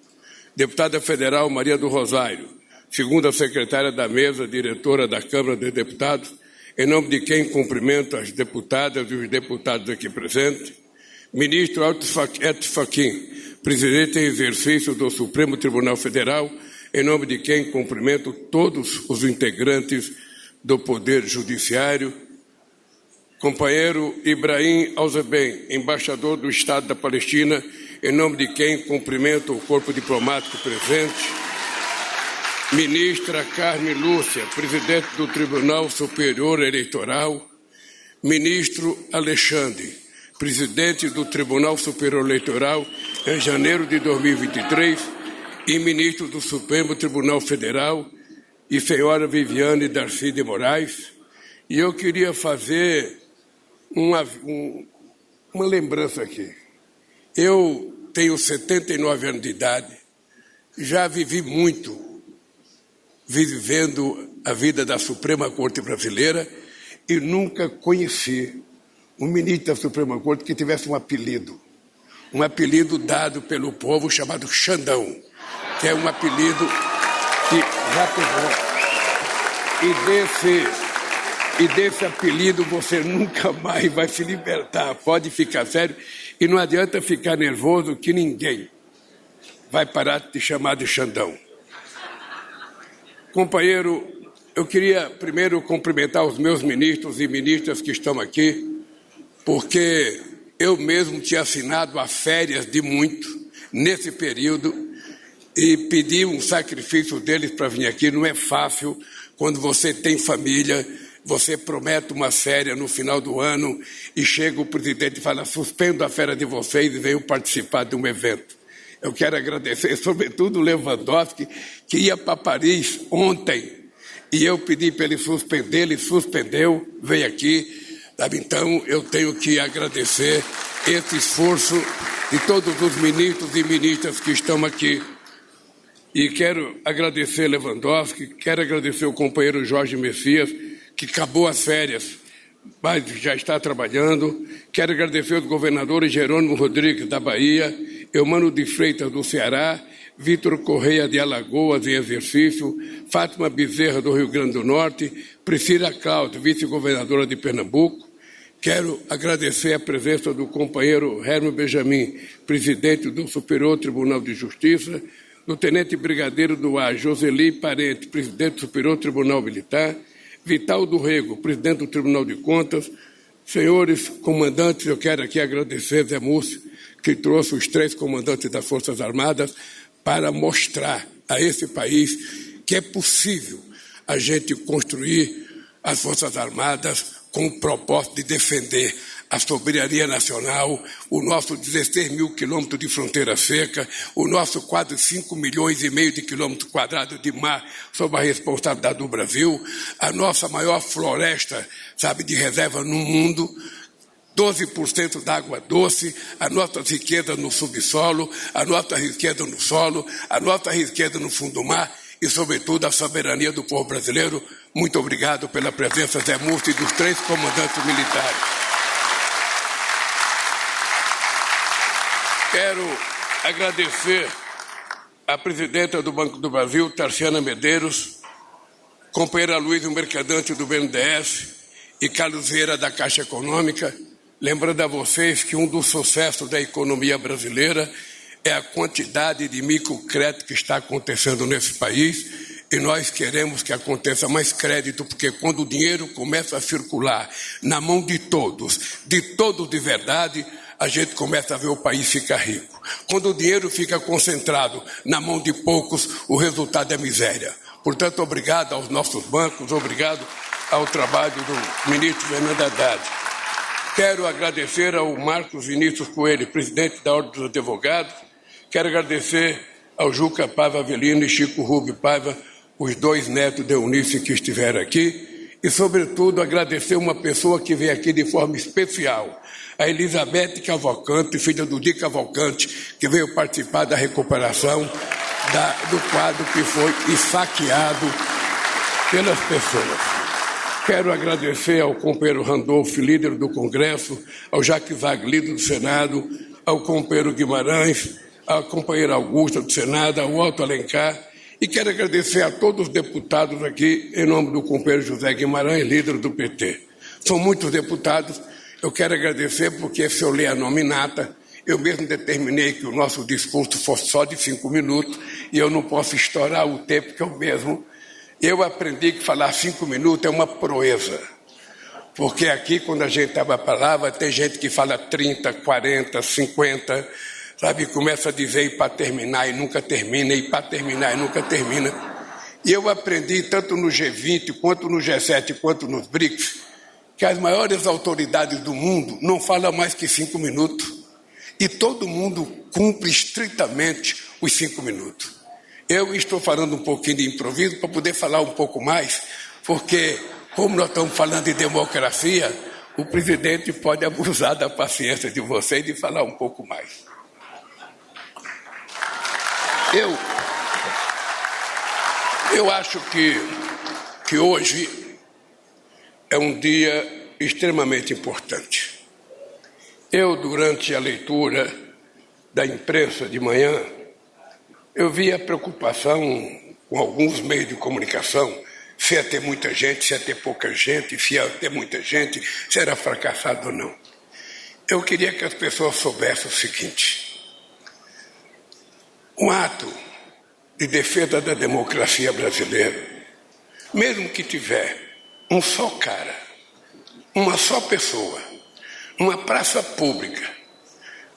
deputada federal Maria do Rosário, segunda secretária da mesa, diretora da Câmara dos Deputados, em nome de quem cumprimento as deputadas e os deputados aqui presentes, ministro Edson Fachin, presidente em exercício do Supremo Tribunal Federal, em nome de quem cumprimento todos os integrantes do Poder Judiciário, companheiro Ibrahim Alzeben, embaixador do Estado da Palestina, em nome de quem cumprimento o corpo diplomático presente, ministra Carmen Lúcia, presidente do Tribunal Superior Eleitoral, ministro Alexandre, presidente do Tribunal Superior Eleitoral em janeiro de 2023 e ministro do Supremo Tribunal Federal, e senhora Viviane Darcy de Moraes. E eu queria fazer uma lembrança aqui. Eu tenho 79 anos de idade, já vivi muito vivendo a vida da Suprema Corte Brasileira e nunca conheci um ministro da Suprema Corte que tivesse um apelido dado pelo povo chamado Xandão. que é um apelido que já pegou. E desse apelido você nunca mais vai se libertar. Pode ficar sério. E não adianta ficar nervoso que ninguém vai parar de te chamar de Xandão. Companheiro, eu queria primeiro cumprimentar os meus ministros e ministras que estão aqui, porque eu mesmo tinha assinado as férias de muito nesse período e pedi um sacrifício deles para vir aqui. Não é fácil quando você tem família. Você promete uma férias no final do ano e chega o presidente e fala: suspendo a férias de vocês e venho participar de um evento. Eu quero agradecer, sobretudo, o Lewandowski, que ia para Paris ontem, e eu pedi para ele suspender, ele suspendeu, veio aqui. Sabe? Então, eu tenho que agradecer esse esforço de todos os ministros e ministras que estão aqui. E quero agradecer Lewandowski, quero agradecer o companheiro Jorge Messias, que acabou as férias, mas já está trabalhando. Quero agradecer os governadores Jerônimo Rodrigues, da Bahia, Eumano de Freitas, do Ceará, Vitor Correia, de Alagoas, em exercício, Fátima Bezerra, do Rio Grande do Norte, Priscila Cláudio, vice-governadora de Pernambuco. Quero agradecer a presença do companheiro Hermes Benjamin, presidente do Superior Tribunal de Justiça, do tenente brigadeiro do ar Joseli Parente, presidente do Superior Tribunal Militar, Vital do Rego, presidente do Tribunal de Contas. Senhores comandantes, eu quero aqui agradecer Zé Múcio, que trouxe os 3 comandantes das Forças Armadas para mostrar a esse país que é possível a gente construir as Forças Armadas com o propósito de defender a soberania nacional, o nosso 16 mil quilômetros de fronteira seca, o nosso quase 5 milhões e meio de quilômetros quadrados de mar sob a responsabilidade do Brasil, a nossa maior floresta, de reserva no mundo, 12% da água doce, a nossa riqueza no subsolo, a nossa riqueza no solo, a nossa riqueza no fundo do mar e, sobretudo, a soberania do povo brasileiro. Muito obrigado pela presença, Zé Múcio, e dos 3 comandantes militares. Quero agradecer à presidenta do Banco do Brasil, Tarciana Medeiros, companheira Luísa Mercadante, do BNDES, e Carlos Vieira, da Caixa Econômica, lembrando a vocês que um dos sucessos da economia brasileira é a quantidade de microcrédito que está acontecendo nesse país, e nós queremos que aconteça mais crédito, porque quando o dinheiro começa a circular na mão de todos de verdade, a gente começa a ver o país ficar rico. Quando o dinheiro fica concentrado na mão de poucos, o resultado é miséria. Portanto, obrigado aos nossos bancos, obrigado ao trabalho do ministro Fernando Haddad. Quero agradecer ao Marcos Vinícius Coelho, presidente da Ordem dos Advogados. Quero agradecer ao Juca Paiva Avelino e Chico Rubio Paiva, os 2 netos de Eunice que estiveram aqui. E, sobretudo, agradecer uma pessoa que veio aqui de forma especial, a Elizabeth Cavalcante, filha do Di Cavalcante, que veio participar da recuperação do quadro que foi esfaqueado pelas pessoas. Quero agradecer ao companheiro Randolfo, líder do Congresso, ao Jacques Wagner, do Senado, ao companheiro Guimarães, à companheira Augusta, do Senado, ao Otto Alencar, e quero agradecer a todos os deputados aqui, em nome do companheiro José Guimarães, líder do PT. São muitos deputados. Eu quero agradecer porque, se eu ler a nominata, eu mesmo determinei que o nosso discurso fosse só de 5 minutos e eu não posso estourar o tempo que eu aprendi que falar 5 minutos é uma proeza. Porque aqui, quando a gente estava a palavra, tem gente que fala 30, 40, 50, começa a dizer e para terminar e nunca termina, e para terminar e nunca termina. E eu aprendi, tanto no G20, quanto no G7, quanto nos BRICS, que as maiores autoridades do mundo não falam mais que 5 minutos. E todo mundo cumpre estritamente os 5 minutos. Eu estou falando um pouquinho de improviso para poder falar um pouco mais, porque, como nós estamos falando de democracia, o presidente pode abusar da paciência de vocês e falar um pouco mais. Eu acho que hoje é um dia extremamente importante. Durante a leitura da imprensa de manhã, eu vi a preocupação com alguns meios de comunicação, se ia ter muita gente, se ia ter pouca gente, se ia ter muita gente, se era fracassado ou não. Eu queria que as pessoas soubessem o seguinte: um ato de defesa da democracia brasileira, mesmo que tiver um só cara, uma só pessoa, numa praça pública,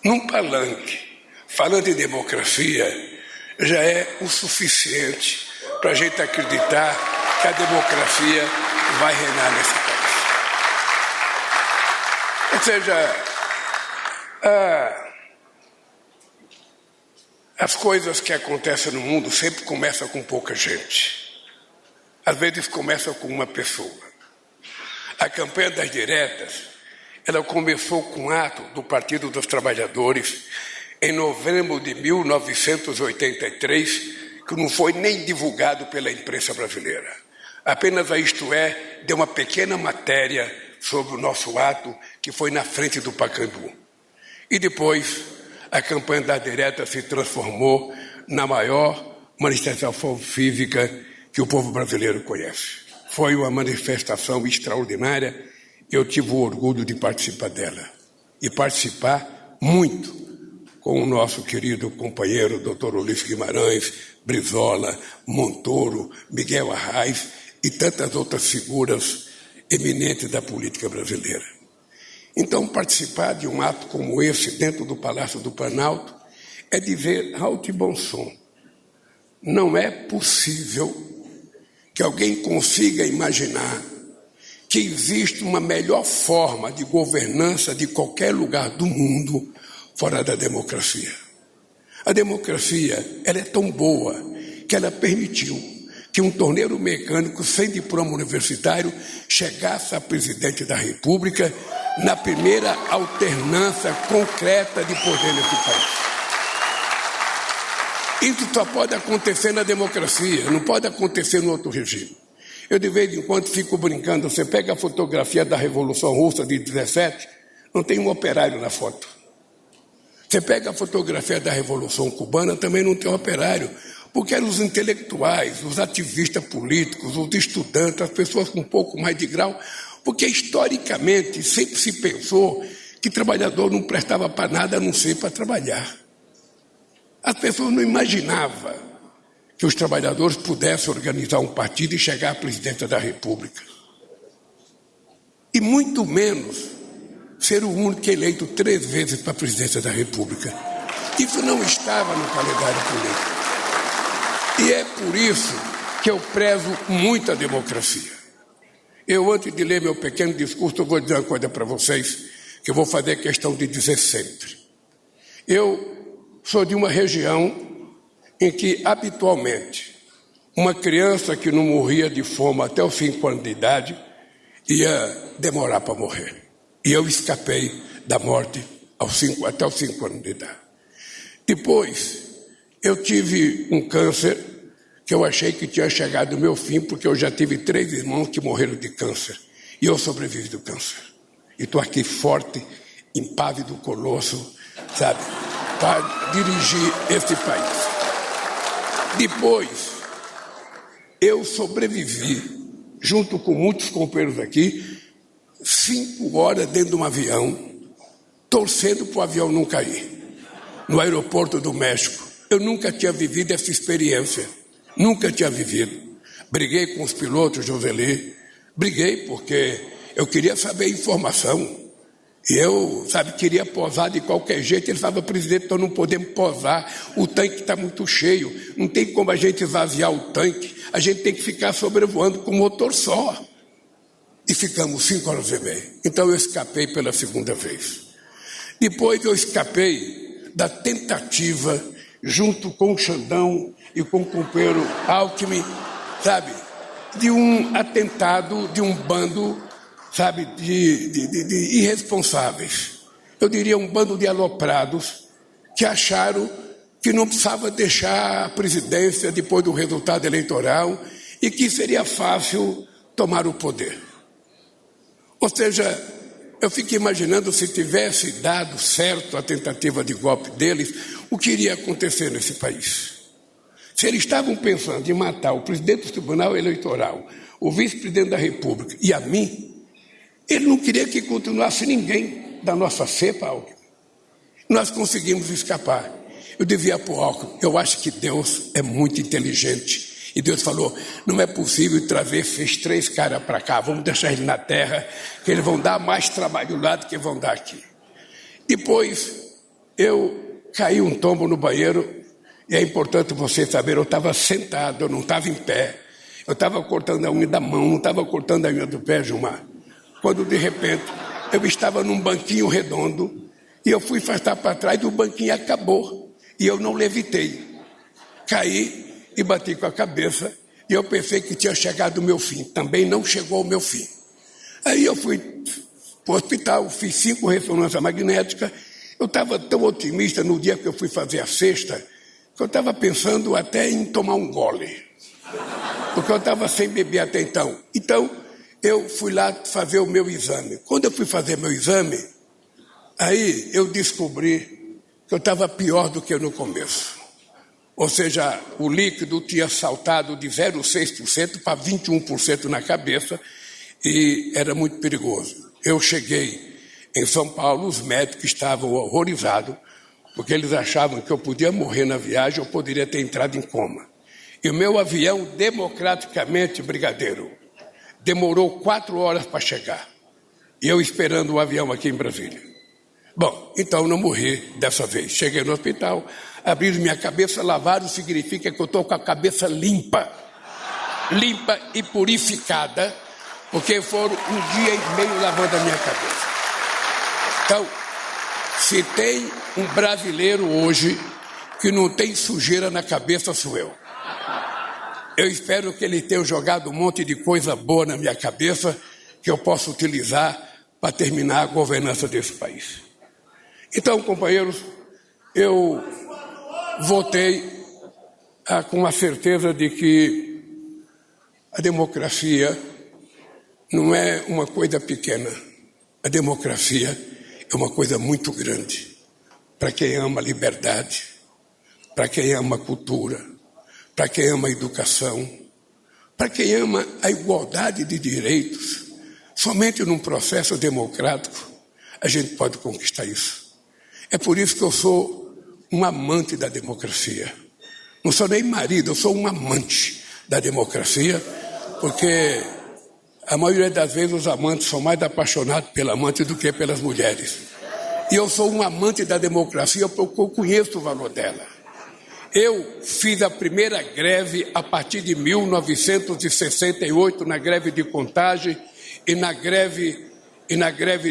num palanque, falando em democracia, já é o suficiente para a gente acreditar que a democracia vai reinar nesse país. Ou seja, as coisas que acontecem no mundo sempre começam com pouca gente. Às vezes começam com uma pessoa. A campanha das diretas, ela começou com um ato do Partido dos Trabalhadores em novembro de 1983, que não foi nem divulgado pela imprensa brasileira. Apenas a Isto É deu uma pequena matéria sobre o nosso ato, que foi na frente do Pacaembu. E depois, a campanha da direita se transformou na maior manifestação física que o povo brasileiro conhece. Foi uma manifestação extraordinária e eu tive o orgulho de participar dela. E participar muito com o nosso querido companheiro Dr. Ulisses Guimarães, Brizola, Montoro, Miguel Arraes e tantas outras figuras eminentes da política brasileira. Então, participar de um ato como esse dentro do Palácio do Planalto é dizer alto e bom som: não é possível que alguém consiga imaginar que existe uma melhor forma de governança de qualquer lugar do mundo fora da democracia. A democracia, ela é tão boa que ela permitiu que um torneiro mecânico sem diploma universitário chegasse a presidente da República na primeira alternância concreta de poder nesse país. Isso só pode acontecer na democracia, não pode acontecer no outro regime. Eu de vez em quando fico brincando, você pega a fotografia da Revolução Russa de 17, não tem um operário na foto. Você pega a fotografia da Revolução Cubana, também não tem um operário, porque eram os intelectuais, os ativistas políticos, os estudantes, as pessoas com um pouco mais de grau, porque historicamente sempre se pensou que trabalhador não prestava para nada a não ser para trabalhar. As pessoas não imaginavam que os trabalhadores pudessem organizar um partido e chegar à presidência da República. E muito menos ser o único eleito 3 vezes para a presidência da República. Isso não estava no calendário político. E é por isso que eu prezo muito a democracia. Eu, antes de ler meu pequeno discurso, eu vou dizer uma coisa para vocês, que eu vou fazer questão de dizer sempre. Eu sou de uma região em que, habitualmente, uma criança que não morria de fome até os 5 anos de idade ia demorar para morrer. E eu escapei da morte até os 5 anos de idade. Depois, eu tive um câncer que eu achei que tinha chegado ao meu fim, porque eu já tive 3 irmãos que morreram de câncer. E eu sobrevivi do câncer. E estou aqui forte, impávido, colosso, sabe, para dirigir esse país. Depois, eu sobrevivi, junto com muitos companheiros aqui, 5 horas dentro de um avião, torcendo para o avião não cair, no aeroporto do México. Eu nunca tinha vivido essa experiência, nunca tinha vivido. Briguei com os pilotos, Joseli, briguei porque eu queria saber a informação. E eu, queria posar de qualquer jeito. Ele falava: presidente, nós não podemos posar, o tanque está muito cheio, não tem como a gente esvaziar o tanque, a gente tem que ficar sobrevoando com o motor só. E ficamos 5 horas e meia. Então eu escapei pela 2ª vez. Depois eu escapei da tentativa, junto com o Xandão e com o companheiro Alckmin, de um atentado de um bando, de irresponsáveis. Eu diria um bando de aloprados que acharam que não precisava deixar a presidência depois do resultado eleitoral e que seria fácil tomar o poder. Ou seja, eu fico imaginando, se tivesse dado certo a tentativa de golpe deles, o que iria acontecer nesse país. Se eles estavam pensando em matar o presidente do Tribunal Eleitoral, o vice-presidente da República e a mim, ele não queria que continuasse ninguém da nossa cepa, Alckmin. Nós conseguimos escapar. Eu devia para o Alckmin, eu acho que Deus é muito inteligente. E Deus falou, não é possível trazer esses 3 caras para cá, vamos deixar eles na terra, que eles vão dar mais trabalho lá do que vão dar aqui. Depois, eu caí um tombo no banheiro, e é importante você saber, eu estava sentado, eu não estava em pé. Eu estava cortando a unha da mão, não estava cortando a unha do pé, Gilmar. Quando, de repente, eu estava num banquinho redondo, e eu fui afastar para trás e o banquinho acabou. E eu não levitei. Caí e bati com a cabeça, e eu pensei que tinha chegado o meu fim. Também não chegou o meu fim. Aí eu fui para o hospital, fiz 5 ressonâncias magnéticas. Eu estava tão otimista no dia que eu fui fazer a sexta, que eu estava pensando até em tomar um gole. Porque eu estava sem beber até então. Então, eu fui lá fazer o meu exame. Quando eu fui fazer meu exame, aí eu descobri que eu estava pior do que no começo. Ou seja, o líquido tinha saltado de 0,6% para 21% na cabeça e era muito perigoso. Eu cheguei em São Paulo, os médicos estavam horrorizados, porque eles achavam que eu podia morrer na viagem ou poderia ter entrado em coma. E o meu avião, democraticamente, brigadeiro, demorou 4 horas para chegar. E eu esperando o avião aqui em Brasília. Bom, então não morri dessa vez. Cheguei no hospital, abriram minha cabeça, lavaram, significa que eu estou com a cabeça limpa. Limpa e purificada, porque foram 1 dia e meio lavando a minha cabeça. Então, se tem um brasileiro hoje que não tem sujeira na cabeça, sou eu. Eu espero que ele tenha jogado um monte de coisa boa na minha cabeça que eu possa utilizar para terminar a governança desse país. Então, companheiros, eu votei com a certeza de que a democracia não é uma coisa pequena. A democracia é uma coisa muito grande para quem ama a liberdade, para quem ama a cultura, para quem ama a educação, para quem ama a igualdade de direitos. Somente num processo democrático a gente pode conquistar isso. É por isso que eu sou um amante da democracia. Não sou nem marido, eu sou um amante da democracia, porque a maioria das vezes os amantes são mais apaixonados pela amante do que pelas mulheres. E eu sou um amante da democracia porque eu conheço o valor dela. Eu fiz a primeira greve a partir de 1968, na greve de Contagem e na greve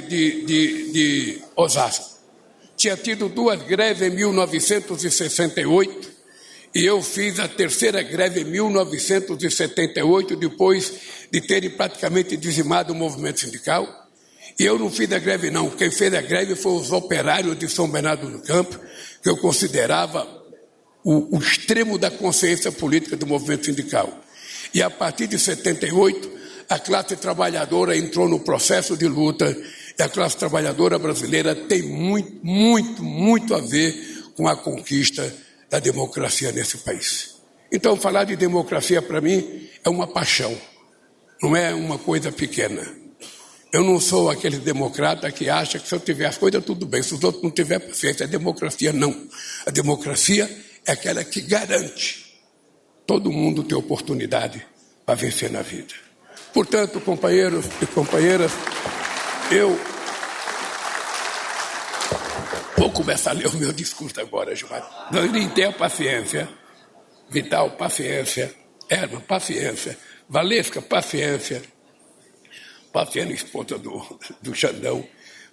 de Osasco. Tinha tido 2 greves em 1968 e eu fiz a terceira greve em 1978, depois de terem praticamente dizimado o movimento sindical. E eu não fiz a greve não, quem fez a greve foi os operários de São Bernardo do Campo, que eu considerava o extremo da consciência política do movimento sindical. E a partir de 78, a classe trabalhadora entrou no processo de luta. E a classe trabalhadora brasileira tem muito a ver com a conquista da democracia nesse país. Então, falar de democracia, para mim, é uma paixão, não é uma coisa pequena. Eu não sou aquele democrata que acha que se eu tiver as coisas, tudo bem, se os outros não tiverem paciência, é democracia, não. A democracia é aquela que garante todo mundo ter oportunidade para vencer na vida. Portanto, companheiros e companheiras, eu vou começar a ler o meu discurso agora, Gilmar. Não tenha paciência. Vital, paciência. Erma, paciência. Valesca, paciência. Paciência, esposa do Xandão.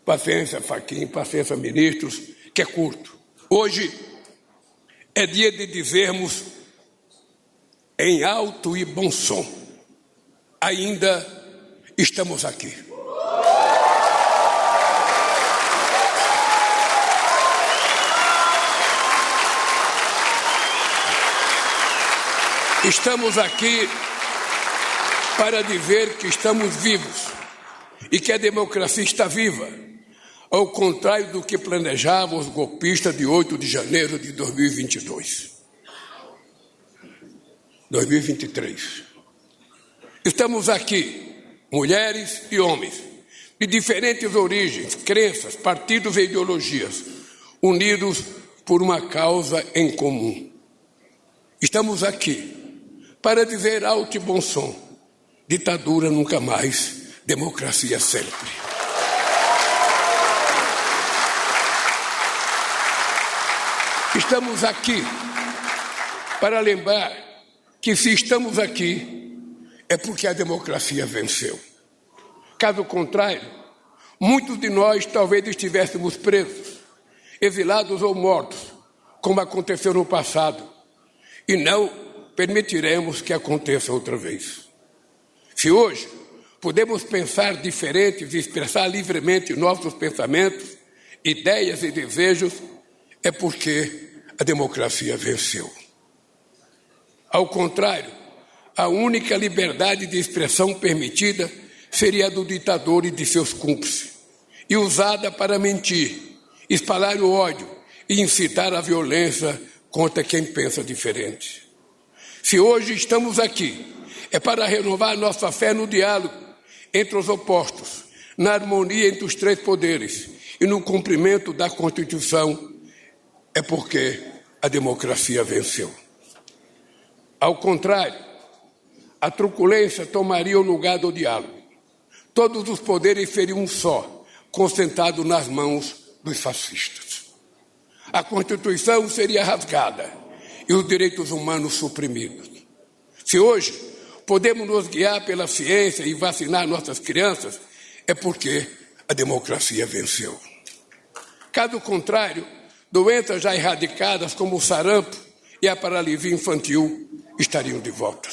Paciência, Fachin, paciência, ministros, que é curto. Hoje é dia de dizermos em alto e bom som: ainda estamos aqui. Estamos aqui para dizer que estamos vivos e que a democracia está viva, ao contrário do que planejavam os golpistas de 8 de janeiro de 2022. 2023. Estamos aqui, mulheres e homens, de diferentes origens, crenças, partidos e ideologias, unidos por uma causa em comum. Estamos aqui para dizer alto e bom som: ditadura nunca mais, democracia sempre. Estamos aqui para lembrar que, se estamos aqui, é porque a democracia venceu. Caso contrário, muitos de nós talvez estivéssemos presos, exilados ou mortos, como aconteceu no passado, e não permitiremos que aconteça outra vez. Se hoje podemos pensar diferentes e expressar livremente nossos pensamentos, ideias e desejos, é porque a democracia venceu. Ao contrário, a única liberdade de expressão permitida seria a do ditador e de seus cúmplices, e usada para mentir, espalhar o ódio e incitar a violência contra quem pensa diferente. Se hoje estamos aqui, é para renovar nossa fé no diálogo entre os opostos, na harmonia entre os três poderes e no cumprimento da Constituição, é porque a democracia venceu. Ao contrário, a truculência tomaria o lugar do diálogo. Todos os poderes seriam um só, concentrado nas mãos dos fascistas. A Constituição seria rasgada e os direitos humanos suprimidos. Se hoje podemos nos guiar pela ciência e vacinar nossas crianças, é porque a democracia venceu. Caso contrário, doenças já erradicadas como o sarampo e a paralisia infantil estariam de volta.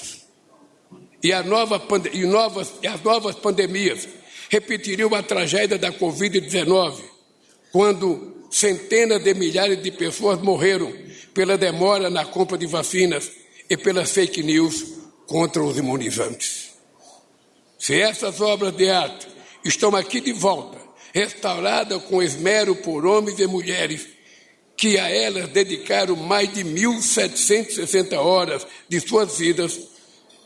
E as novas pandemias repetiriam a tragédia da Covid-19, quando centenas de milhares de pessoas morreram pela demora na compra de vacinas e pelas fake news contra os imunizantes. Se essas obras de arte estão aqui de volta, restauradas com esmero por homens e mulheres que a elas dedicaram mais de 1.760 horas de suas vidas,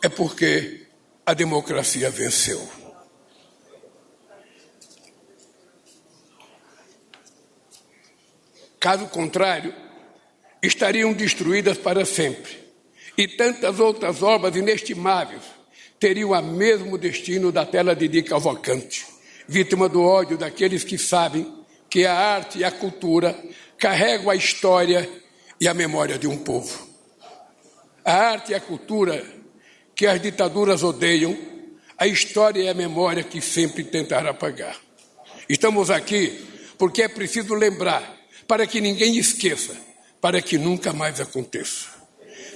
é porque a democracia venceu. Caso contrário, estariam destruídas para sempre, e tantas outras obras inestimáveis teriam o mesmo destino da tela de Di Cavalcanti, vítima do ódio daqueles que sabem que a arte e a cultura carregam a história e a memória de um povo. A arte e a cultura que as ditaduras odeiam, a história e a memória que sempre tentaram apagar. Estamos aqui porque é preciso lembrar, para que ninguém esqueça, para que nunca mais aconteça.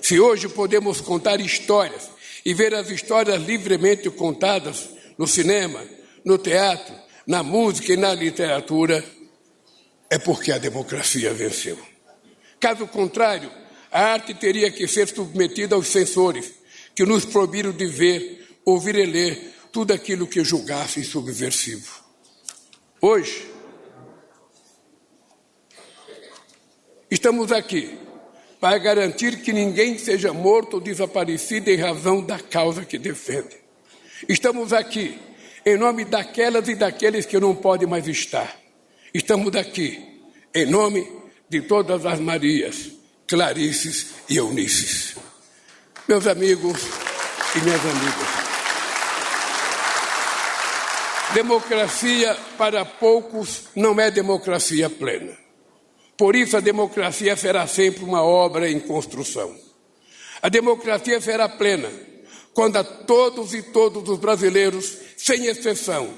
Se hoje podemos contar histórias e ver as histórias livremente contadas no cinema, no teatro, na música e na literatura, é porque a democracia venceu. Caso contrário, a arte teria que ser submetida aos censores, que nos proibiram de ver, ouvir e ler tudo aquilo que julgassem subversivo. Hoje, estamos aqui para garantir que ninguém seja morto ou desaparecido em razão da causa que defende. Estamos aqui em nome daquelas e daqueles que não podem mais estar. Estamos aqui em nome de todas as Marias, Clarices e Eunices. Meus amigos e minhas amigas, democracia para poucos não é democracia plena. Por isso a democracia será sempre uma obra em construção. A democracia será plena quando a todos e todos os brasileiros, sem exceção,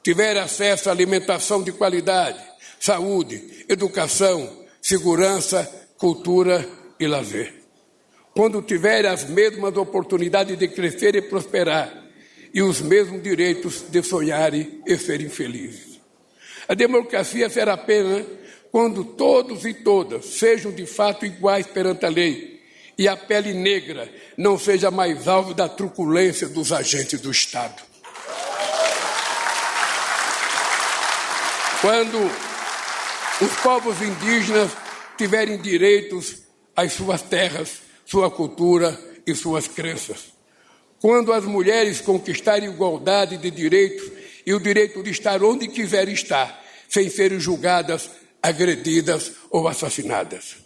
tiverem acesso à alimentação de qualidade, saúde, educação, segurança, cultura e lazer. Quando tiverem as mesmas oportunidades de crescer e prosperar e os mesmos direitos de sonharem e serem felizes. A democracia será plena quando todos e todas sejam de fato iguais perante a lei e a pele negra não seja mais alvo da truculência dos agentes do Estado. Quando os povos indígenas tiverem direitos às suas terras, sua cultura e suas crenças. Quando as mulheres conquistarem igualdade de direitos e o direito de estar onde quiserem estar, sem serem julgadas, agredidas ou assassinadas.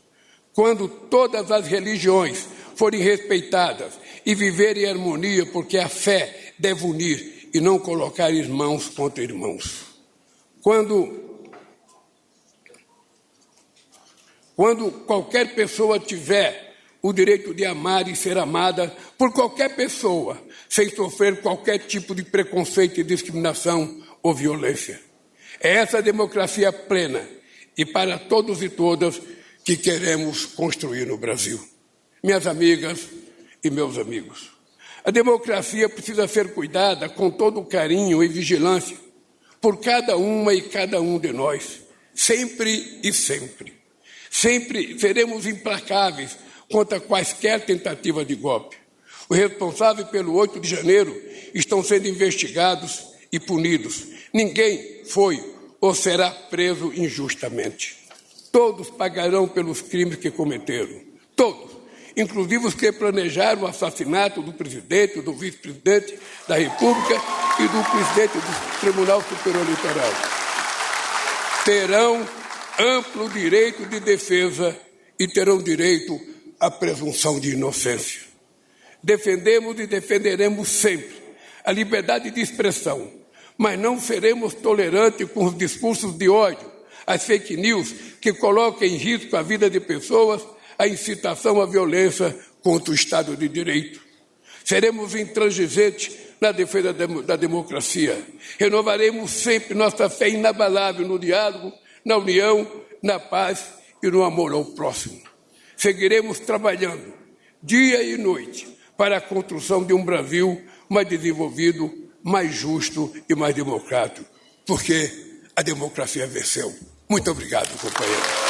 Quando todas as religiões forem respeitadas e viverem em harmonia, porque a fé deve unir e não colocar irmãos contra irmãos. Quando qualquer pessoa tiver o direito de amar e ser amada por qualquer pessoa, sem sofrer qualquer tipo de preconceito, discriminação ou violência. É essa democracia plena e para todos e todas que queremos construir no Brasil. Minhas amigas e meus amigos, a democracia precisa ser cuidada com todo o carinho e vigilância por cada uma e cada um de nós, sempre e sempre. Sempre seremos implacáveis contra quaisquer tentativa de golpe. Os responsáveis pelo 8 de janeiro estão sendo investigados e punidos. Ninguém foi ou será preso injustamente. Todos pagarão pelos crimes que cometeram. Todos, inclusive os que planejaram o assassinato do presidente, do vice-presidente da República e do presidente do Tribunal Superior Eleitoral. Terão amplo direito de defesa e terão direito à presunção de inocência. Defendemos e defenderemos sempre a liberdade de expressão, mas não seremos tolerantes com os discursos de ódio, as fake news que colocam em risco a vida de pessoas, a incitação à violência contra o Estado de Direito. Seremos intransigentes na defesa da democracia. Renovaremos sempre nossa fé inabalável no diálogo, na união, na paz e no amor ao próximo. Seguiremos trabalhando dia e noite para a construção de um Brasil mais desenvolvido, mais justo e mais democrático, porque a democracia venceu. Muito obrigado, companheiro.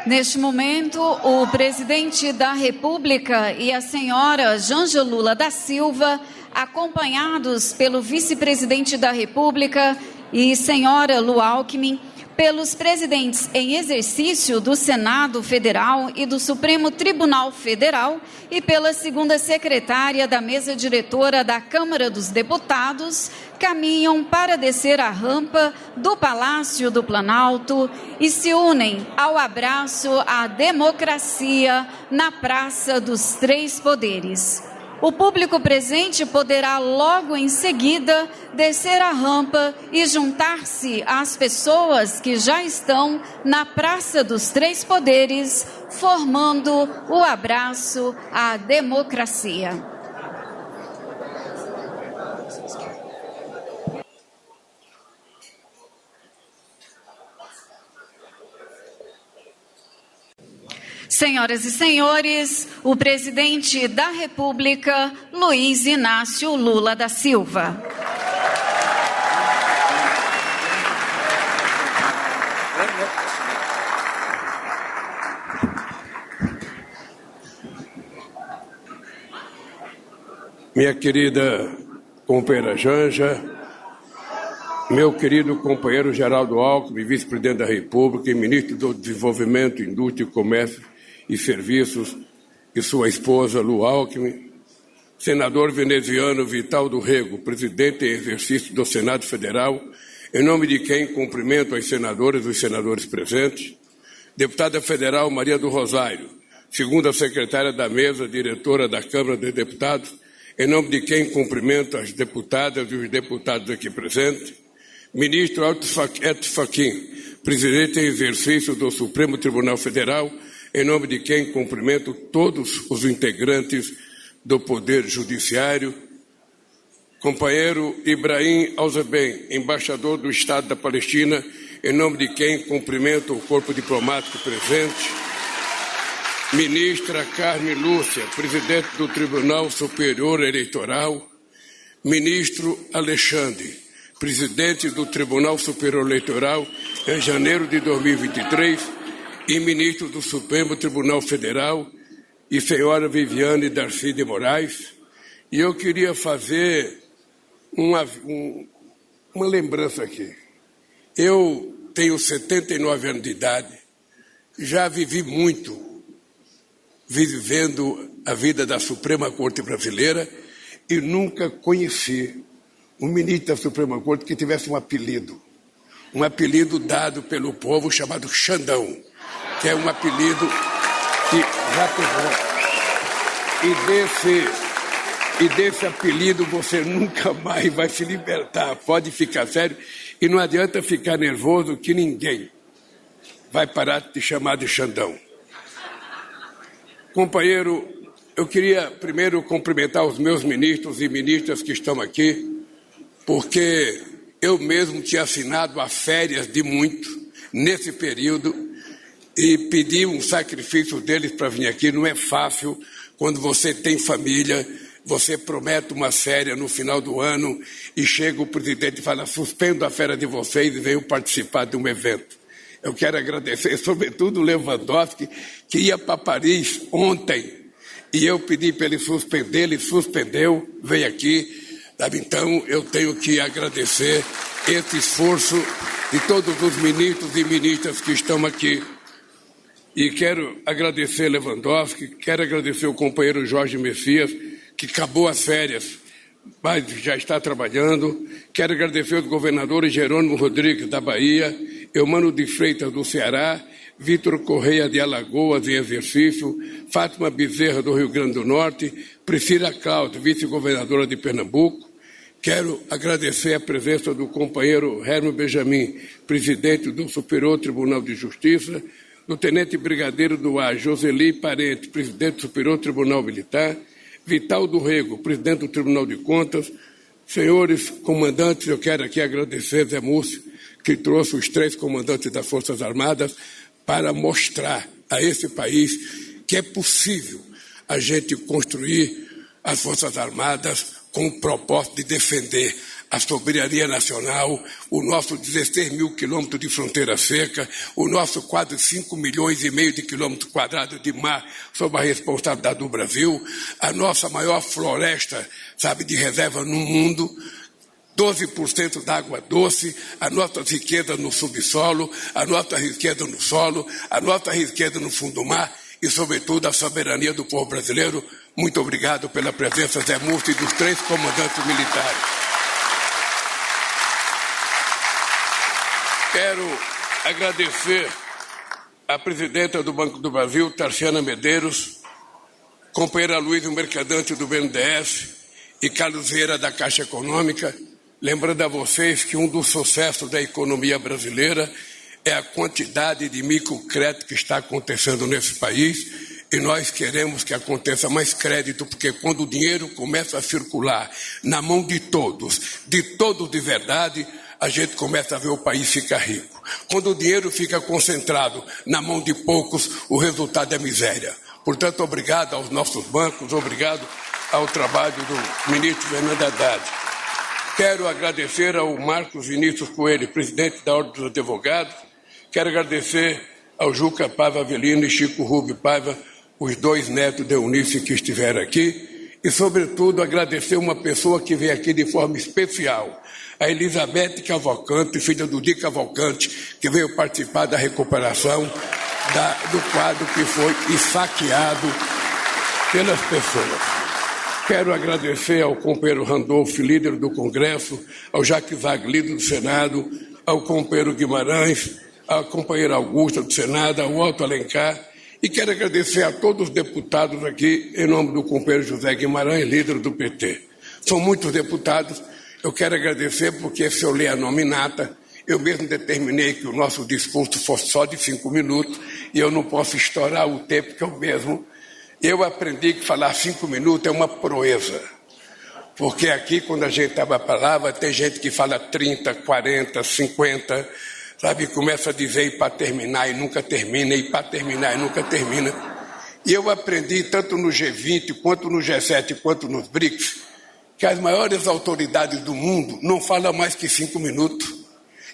Neste momento, o presidente da República e a senhora Janja Lula da Silva, acompanhados pelo vice-presidente da República e senhora Lu Alckmin, pelos presidentes em exercício do Senado Federal e do Supremo Tribunal Federal e pela segunda secretária da mesa diretora da Câmara dos Deputados, caminham para descer a rampa do Palácio do Planalto e se unem ao abraço à democracia na Praça dos Três Poderes. O público presente poderá logo em seguida descer a rampa e juntar-se às pessoas que já estão na Praça dos Três Poderes, formando o abraço à democracia. Senhoras e senhores, o presidente da República, Luiz Inácio Lula da Silva. Minha querida companheira Janja, meu querido companheiro Geraldo Alckmin, vice-presidente da República e ministro do Desenvolvimento, Indústria e Comércio e Serviços, e sua esposa Lu Alckmin, senador veneziano Vital do Rego, presidente em exercício do Senado Federal, em nome de quem cumprimento as senadoras e os senadores presentes, deputada federal Maria do Rosário, segunda secretária da mesa, diretora da Câmara dos Deputados, em nome de quem cumprimento as deputadas e os deputados aqui presentes, ministro Edson Fachin, presidente em exercício do Supremo Tribunal Federal, em nome de quem cumprimento todos os integrantes do Poder Judiciário, companheiro Ibrahim Alzeben, embaixador do Estado da Palestina, em nome de quem cumprimento o corpo diplomático presente, ministra Carmen Lúcia, presidente do Tribunal Superior Eleitoral, ministro Alexandre, presidente do Tribunal Superior Eleitoral em janeiro de 2023 e ministro do Supremo Tribunal Federal, e senhora Viviane Darcy de Moraes. E eu queria fazer uma lembrança aqui. Eu tenho 79 anos de idade, já vivi muito vivendo a vida da Suprema Corte Brasileira e nunca conheci um ministro da Suprema Corte que tivesse um apelido dado pelo povo chamado Xandão, que é um apelido que já pegou. E desse apelido você nunca mais vai se libertar, pode ficar sério, e não adianta ficar nervoso que ninguém vai parar de te chamar de Xandão. Companheiro, eu queria primeiro cumprimentar os meus ministros e ministras que estão aqui, porque eu mesmo tinha assinado as férias de muito nesse período e pedi um sacrifício deles para vir aqui. Não é fácil quando você tem família. Você promete uma férias no final do ano e chega o presidente e fala: suspendo a férias de vocês e venho participar de um evento. Eu quero agradecer, sobretudo, o Lewandowski, que ia para Paris ontem, e eu pedi para ele suspender, ele suspendeu, veio aqui. Então, eu tenho que agradecer esse esforço de todos os ministros e ministras que estão aqui. E quero agradecer Lewandowski, quero agradecer o companheiro Jorge Messias, que acabou as férias, mas já está trabalhando. Quero agradecer aos governadores Jerônimo Rodrigues, da Bahia, Eumano de Freitas, do Ceará, Vitor Correia, de Alagoas, em exercício, Fátima Bezerra, do Rio Grande do Norte, Priscila Cláudio, vice-governadora de Pernambuco. Quero agradecer a presença do companheiro Hermes Benjamin, presidente do Superior Tribunal de Justiça, do tenente brigadeiro do ar Joseli Parente, presidente do Superior Tribunal Militar, Vital do Rego, presidente do Tribunal de Contas. Senhores comandantes, eu quero aqui agradecer Zé Múcio, que trouxe os 3 comandantes das Forças Armadas para mostrar a esse país que é possível a gente construir as Forças Armadas com o propósito de defender a soberania nacional, o nosso 16 mil quilômetros de fronteira seca, o nosso quase 5 milhões e meio de quilômetros quadrados de mar sob a responsabilidade do Brasil, a nossa maior floresta, de reserva no mundo, 12% da água doce, a nossa riqueza no subsolo, a nossa riqueza no solo, a nossa riqueza no fundo do mar e, sobretudo, a soberania do povo brasileiro. Muito obrigado pela presença, Zé Múcio, e dos 3 comandantes militares. Quero agradecer à presidenta do Banco do Brasil, Tarciana Medeiros, companheira Luísa Mercadante, do BNDES, e Carlos Vieira, da Caixa Econômica, lembrando a vocês que um dos sucessos da economia brasileira é a quantidade de microcrédito que está acontecendo nesse país, e nós queremos que aconteça mais crédito, porque quando o dinheiro começa a circular na mão de todos de verdade, a gente começa a ver o país ficar rico. Quando o dinheiro fica concentrado na mão de poucos, o resultado é miséria. Portanto, obrigado aos nossos bancos, obrigado ao trabalho do ministro Fernando Haddad. Quero agradecer ao Marcos Vinícius Coelho, presidente da Ordem dos Advogados. Quero agradecer ao Juca Paiva Avelino e Chico Rubio Paiva, os 2 netos de Eunice que estiveram aqui. E, sobretudo, agradecer uma pessoa que veio aqui de forma especial, a Elizabeth Cavalcante, filha do Di Cavalcante, que veio participar da recuperação do quadro que foi esfaqueado pelas pessoas. Quero agradecer ao companheiro Randolph, líder do Congresso, ao Jacques Wagner, do Senado, ao companheiro Guimarães, à companheira Augusta, do Senado, ao Otto Alencar, e quero agradecer a todos os deputados aqui, em nome do companheiro José Guimarães, líder do PT. São muitos deputados. Eu quero agradecer porque, se eu ler a nominata, eu mesmo determinei que o nosso discurso fosse só de 5 minutos e eu não posso estourar o tempo que eu mesmo. Eu aprendi que falar 5 minutos é uma proeza. Porque aqui, quando a gente abre a palavra, tem gente que fala 30, 40, 50, sabe? Começa a dizer e para terminar e nunca termina, e para terminar e nunca termina. E eu aprendi, tanto no G20, quanto no G7, quanto nos BRICS, que as maiores autoridades do mundo não falam mais que 5 minutos.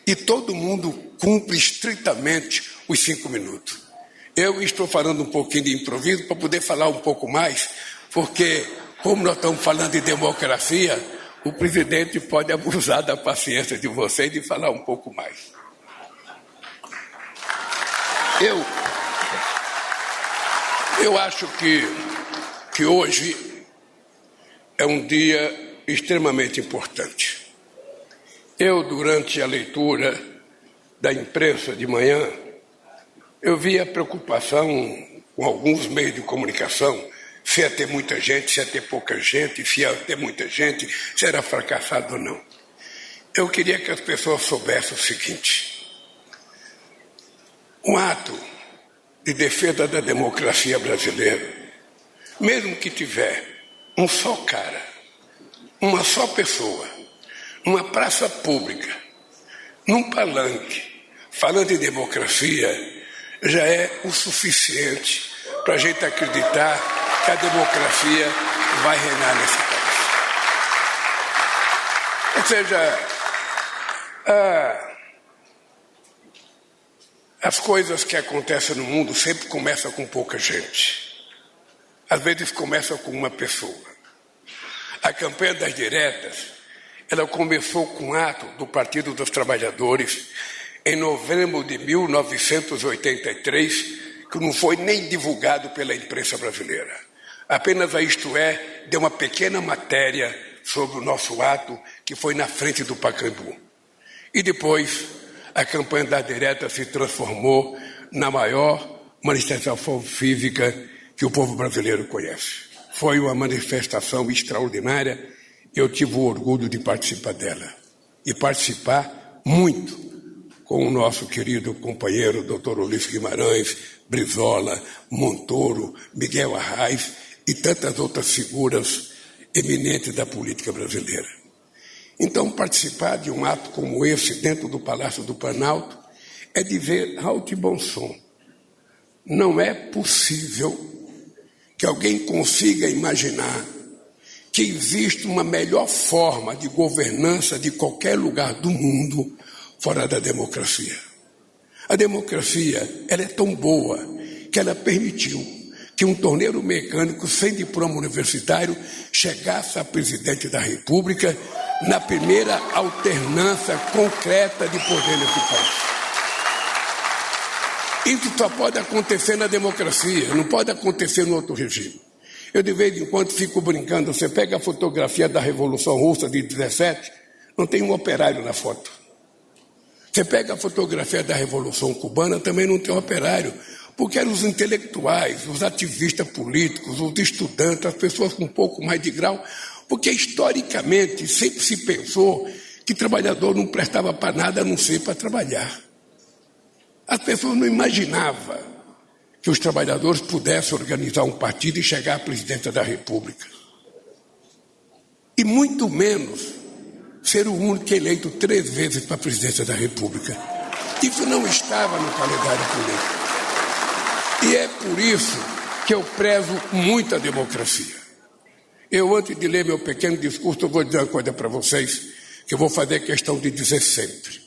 E todo mundo cumpre estritamente os 5 minutos. Eu estou falando um pouquinho de improviso para poder falar um pouco mais, porque, como nós estamos falando de democracia, o presidente pode abusar da paciência de vocês e falar um pouco mais. Eu acho que hoje é um dia extremamente importante. Eu, durante a leitura da imprensa de manhã, eu vi a preocupação com alguns meios de comunicação, se ia ter muita gente, se ia ter pouca gente, se ia ter muita gente, se era fracassado ou não. Eu queria que as pessoas soubessem o seguinte: um ato de defesa da democracia brasileira, mesmo que tiver um só cara, uma só pessoa, numa praça pública, num palanque, falando em democracia, já é o suficiente para a gente acreditar que a democracia vai reinar nesse país. Ou seja, as coisas que acontecem no mundo sempre começam com pouca gente. Às vezes começam com uma pessoa. A campanha das diretas, ela começou com um ato do Partido dos Trabalhadores em novembro de 1983, que não foi nem divulgado pela imprensa brasileira. Apenas a Isto É deu uma pequena matéria sobre o nosso ato, que foi na frente do Pacaembu. E depois, a campanha da direita se transformou na maior manifestação física que o povo brasileiro conhece. Foi uma manifestação extraordinária e eu tive o orgulho de participar dela. E participar muito com o nosso querido companheiro Dr. Ulisses Guimarães, Brizola, Montoro, Miguel Arraes e tantas outras figuras eminentes da política brasileira. Então, participar de um ato como esse dentro do Palácio do Planalto é dizer alto e bom som: não é possível que alguém consiga imaginar que existe uma melhor forma de governança de qualquer lugar do mundo fora da democracia. A democracia, ela é tão boa que ela permitiu que um torneiro mecânico sem diploma universitário chegasse a presidente da República na primeira alternância concreta de poder nesse país. Isso só pode acontecer na democracia, não pode acontecer no outro regime. Eu de vez em quando fico brincando, você pega a fotografia da Revolução Russa de 17, não tem um operário na foto. Você pega a fotografia da Revolução Cubana, também não tem um operário, porque eram os intelectuais, os ativistas políticos, os estudantes, as pessoas com um pouco mais de grau, porque historicamente sempre se pensou que trabalhador não prestava para nada a não ser para trabalhar. As pessoas não imaginavam que os trabalhadores pudessem organizar um partido e chegar à presidência da República. E muito menos ser o único eleito 3 vezes para a presidência da República. Isso não estava no calendário político. E é por isso que eu prezo muito a democracia. Eu, antes de ler meu pequeno discurso, eu vou dizer uma coisa para vocês, que eu vou fazer questão de dizer sempre.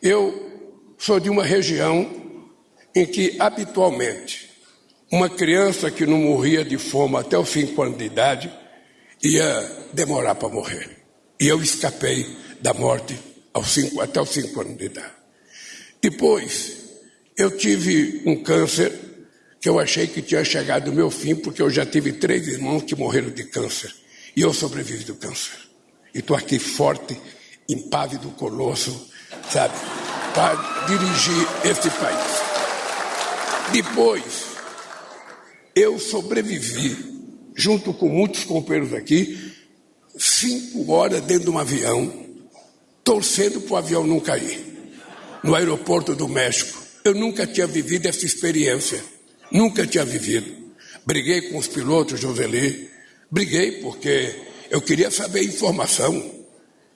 Eu sou de uma região em que, habitualmente, uma criança que não morria de fome até os 5 anos de idade ia demorar para morrer. E eu escapei da morte até os 5 anos de idade. Depois, eu tive um câncer que eu achei que tinha chegado ao meu fim, porque eu já tive 3 irmãos que morreram de câncer. E eu sobrevivi do câncer. E estou aqui forte, impávido, colosso, sabe, para dirigir este país. Depois, eu sobrevivi, junto com muitos companheiros aqui, 5 horas dentro de um avião, torcendo para o avião não cair, no aeroporto do México. Eu nunca tinha vivido essa experiência, nunca tinha vivido. Briguei com os pilotos, Joseli, briguei porque Eu queria saber a informação.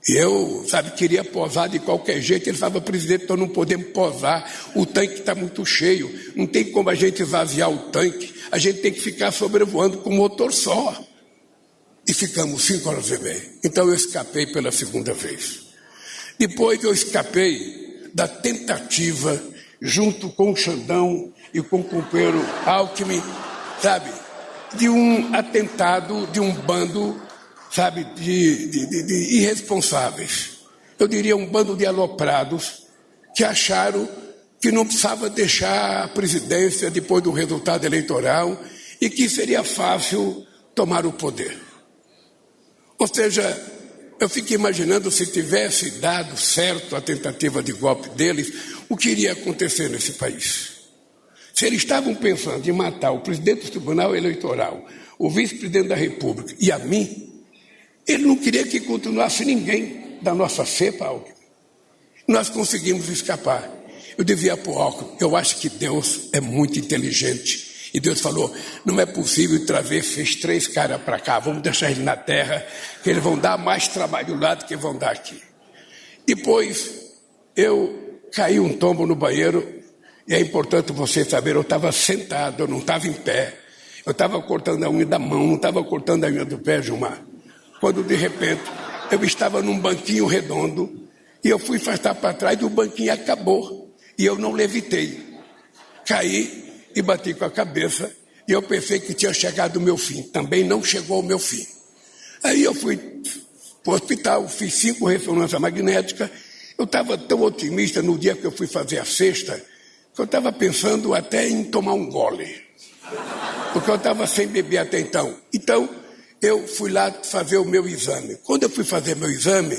E eu, queria posar de qualquer jeito. Ele falava, presidente, nós não podemos posar, o tanque está muito cheio, não tem como a gente esvaziar o tanque, a gente tem que ficar sobrevoando com motor só. E ficamos 5 horas e meia. Então eu escapei pela segunda vez. Depois eu escapei da tentativa, junto com o Xandão e com o companheiro Alckmin, de um atentado, de um bando, de irresponsáveis. Eu diria um bando de aloprados que acharam que não precisava deixar a presidência depois do resultado eleitoral e que seria fácil tomar o poder. Ou seja, eu fico imaginando se tivesse dado certo a tentativa de golpe deles, o que iria acontecer nesse país. Se eles estavam pensando em matar o presidente do Tribunal Eleitoral, o vice-presidente da República e a mim, ele não queria que continuasse ninguém da nossa cepa, Alckmin. Nós conseguimos escapar. Eu devia para o Alckmin, eu acho que Deus é muito inteligente. E Deus falou, não é possível trazer esses 3 caras para cá, vamos deixar eles na terra, que eles vão dar mais trabalho lá do que vão dar aqui. Depois, eu caí um tombo no banheiro, e é importante você saber, eu estava sentado, eu não estava em pé, eu estava cortando a unha da mão, não estava cortando a unha do pé, Gilmar. Quando, de repente, eu estava num banquinho redondo, e eu fui afastar para trás, e o banquinho acabou, e eu não levitei. Caí e bati com a cabeça, e eu pensei que tinha chegado o meu fim. Também não chegou o meu fim. Aí eu fui para o hospital, fiz 5 ressonâncias magnéticas. Eu estava tão otimista no dia que eu fui fazer a sexta, que eu estava pensando até em tomar um gole. Porque eu estava sem beber até então. Então, eu fui lá fazer o meu exame. Quando eu fui fazer meu exame,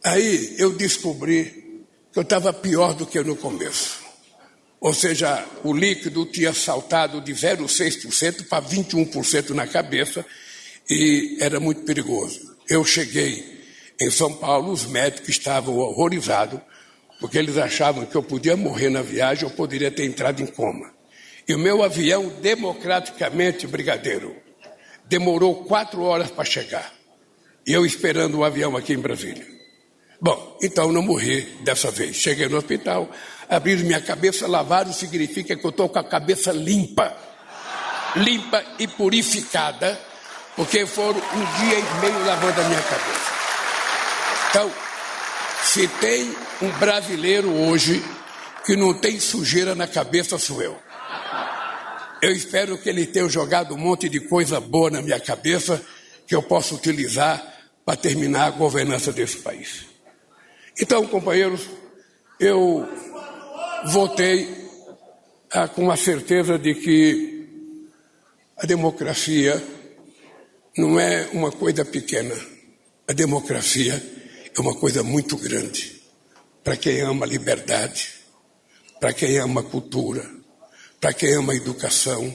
aí eu descobri que eu estava pior do que no começo. Ou seja, o líquido tinha saltado de 0,6% para 21% na cabeça e era muito perigoso. Eu cheguei em São Paulo, os médicos estavam horrorizados, porque eles achavam que eu podia morrer na viagem ou poderia ter entrado em coma. E o meu avião, democraticamente, brigadeiro, demorou 4 horas para chegar. E eu esperando o avião aqui em Brasília. Bom, então não morri dessa vez. Cheguei no hospital, abriram minha cabeça, lavaram, significa que eu estou com a cabeça limpa e purificada, porque foram 1 dia e meio lavando a minha cabeça. Então, se tem um brasileiro hoje que não tem sujeira na cabeça, sou eu. Eu espero que ele tenha jogado um monte de coisa boa na minha cabeça que eu possa utilizar para terminar a governança desse país. Então, companheiros, eu votei com a certeza de que a democracia não é uma coisa pequena. A democracia é uma coisa muito grande para quem ama a liberdade, para quem ama a cultura, para quem ama a educação,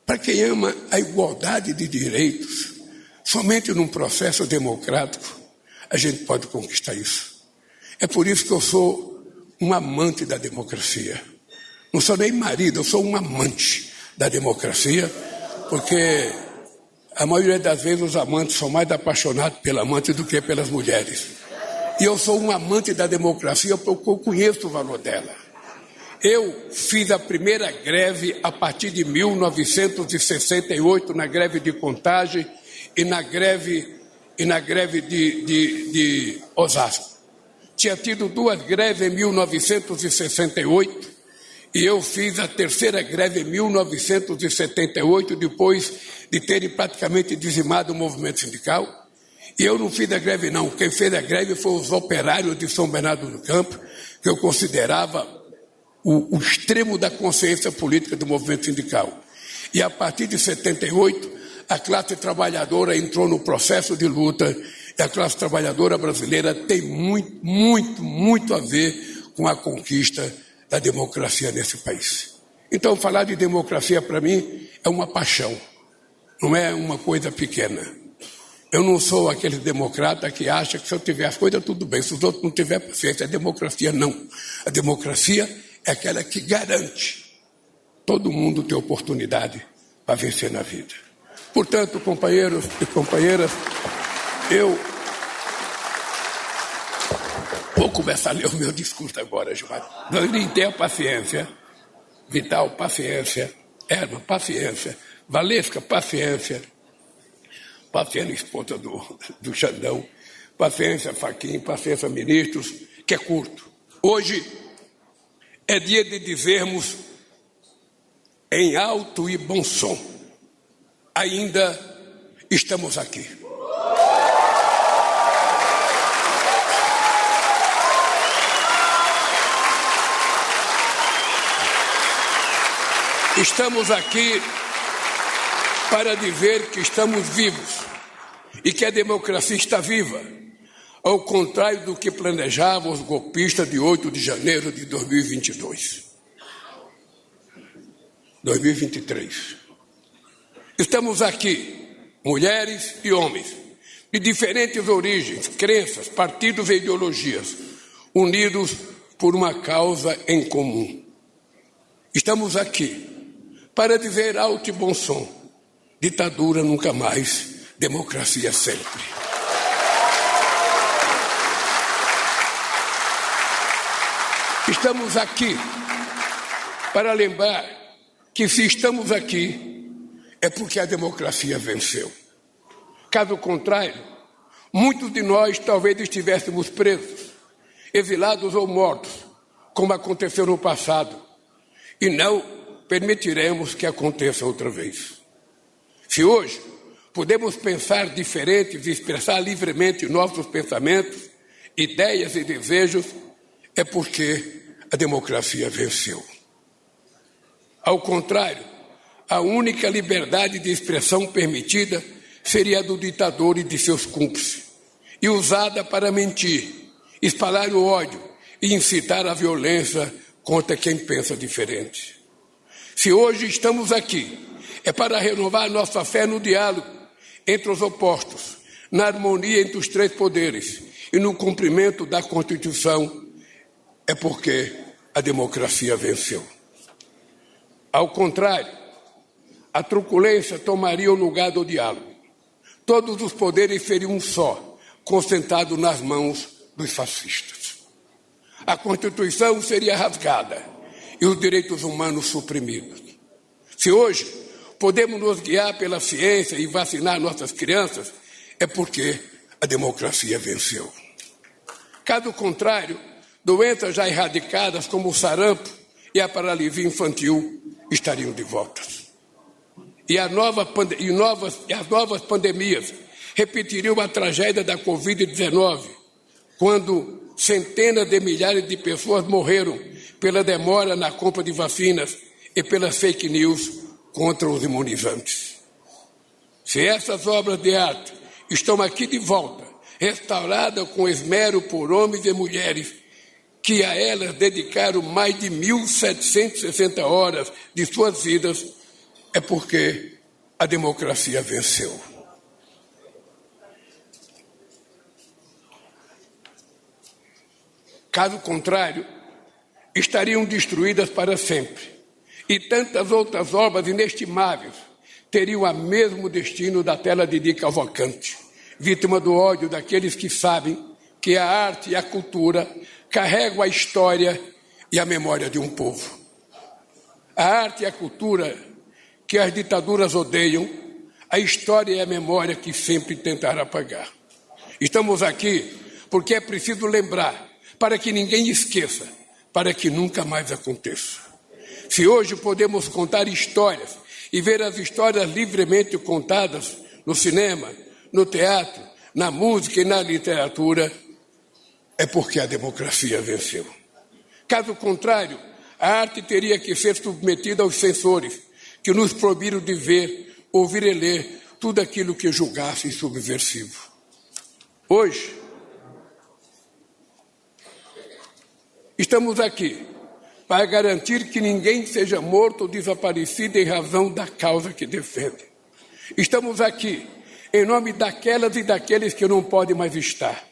para quem ama a igualdade de direitos. Somente num processo democrático a gente pode conquistar isso. É por isso que eu sou um amante da democracia. Não sou nem marido, eu sou um amante da democracia, porque a maioria das vezes os amantes são mais apaixonados pela amante do que pelas mulheres. E eu sou um amante da democracia porque eu conheço o valor dela. Eu fiz a primeira greve a partir de 1968, na greve de Contagem e na greve de Osasco. Tinha tido 2 greves em 1968 e eu fiz a terceira greve em 1978, depois de terem praticamente dizimado o movimento sindical. E eu não fiz a greve não, quem fez a greve foi os operários de São Bernardo do Campo, que eu considerava o extremo da consciência política do movimento sindical. E a partir de 78, a classe trabalhadora entrou no processo de luta. E a classe trabalhadora brasileira tem muito a ver com a conquista da democracia nesse país. Então, falar de democracia, para mim, é uma paixão, não é uma coisa pequena. Eu não sou aquele democrata que acha que se eu tiver as coisas, tudo bem, se os outros não tiverem paciência. A democracia, não. A democracia é aquela que garante todo mundo ter oportunidade para vencer na vida. Portanto, companheiros e companheiras, eu vou começar a ler o meu discurso agora, Gilmar. Vandim, tenha paciência. Vital, paciência. Erma, paciência. Valesca, paciência. Paciência, esposa do Xandão. Paciência, Fachin, paciência, ministros, que é curto. Hoje é dia de dizermos em alto e bom som: ainda estamos aqui. Estamos aqui para dizer que estamos vivos e que a democracia está viva, ao contrário do que planejavam os golpistas de 8 de janeiro de 2022. 2023. Estamos aqui, mulheres e homens, de diferentes origens, crenças, partidos e ideologias, unidos por uma causa em comum. Estamos aqui para dizer alto e bom som: ditadura nunca mais, democracia sempre. Estamos aqui para lembrar que se estamos aqui é porque a democracia venceu. Caso contrário, muitos de nós talvez estivéssemos presos, exilados ou mortos, como aconteceu no passado, e não permitiremos que aconteça outra vez. Se hoje podemos pensar diferentes e expressar livremente nossos pensamentos, ideias e desejos, é porque a democracia venceu. Ao contrário, a única liberdade de expressão permitida seria a do ditador e de seus cúmplices, e usada para mentir, espalhar o ódio e incitar a violência contra quem pensa diferente. Se hoje estamos aqui, é para renovar nossa fé no diálogo entre os opostos, na harmonia entre os três poderes e no cumprimento da Constituição, é porque a democracia venceu. Ao contrário, a truculência tomaria o lugar do diálogo. Todos os poderes seriam um só, concentrado nas mãos dos fascistas. A Constituição seria rasgada e os direitos humanos suprimidos. Se hoje podemos nos guiar pela ciência e vacinar nossas crianças, é porque a democracia venceu. Caso contrário, doenças já erradicadas como o sarampo e a paralisia infantil estariam de volta. E as novas pandemias repetiriam a tragédia da Covid-19, quando centenas de milhares de pessoas morreram pela demora na compra de vacinas e pelas fake news contra os imunizantes. Se essas obras de arte estão aqui de volta, restauradas com esmero por homens e mulheres que a elas dedicaram mais de 1.760 horas de suas vidas, é porque a democracia venceu. Caso contrário, estariam destruídas para sempre, e tantas outras obras inestimáveis teriam o mesmo destino da tela de Di Cavalcanti, vítima do ódio daqueles que sabem que a arte e a cultura carregam a história e a memória de um povo. A arte e a cultura que as ditaduras odeiam, a história e a memória que sempre tentaram apagar. Estamos aqui porque é preciso lembrar, para que ninguém esqueça, para que nunca mais aconteça. Se hoje podemos contar histórias e ver as histórias livremente contadas no cinema, no teatro, na música e na literatura, é porque a democracia venceu. Caso contrário, a arte teria que ser submetida aos censores, que nos proibiram de ver, ouvir e ler tudo aquilo que julgassem subversivo. Hoje, estamos aqui para garantir que ninguém seja morto ou desaparecido em razão da causa que defende. Estamos aqui em nome daquelas e daqueles que não podem mais estar.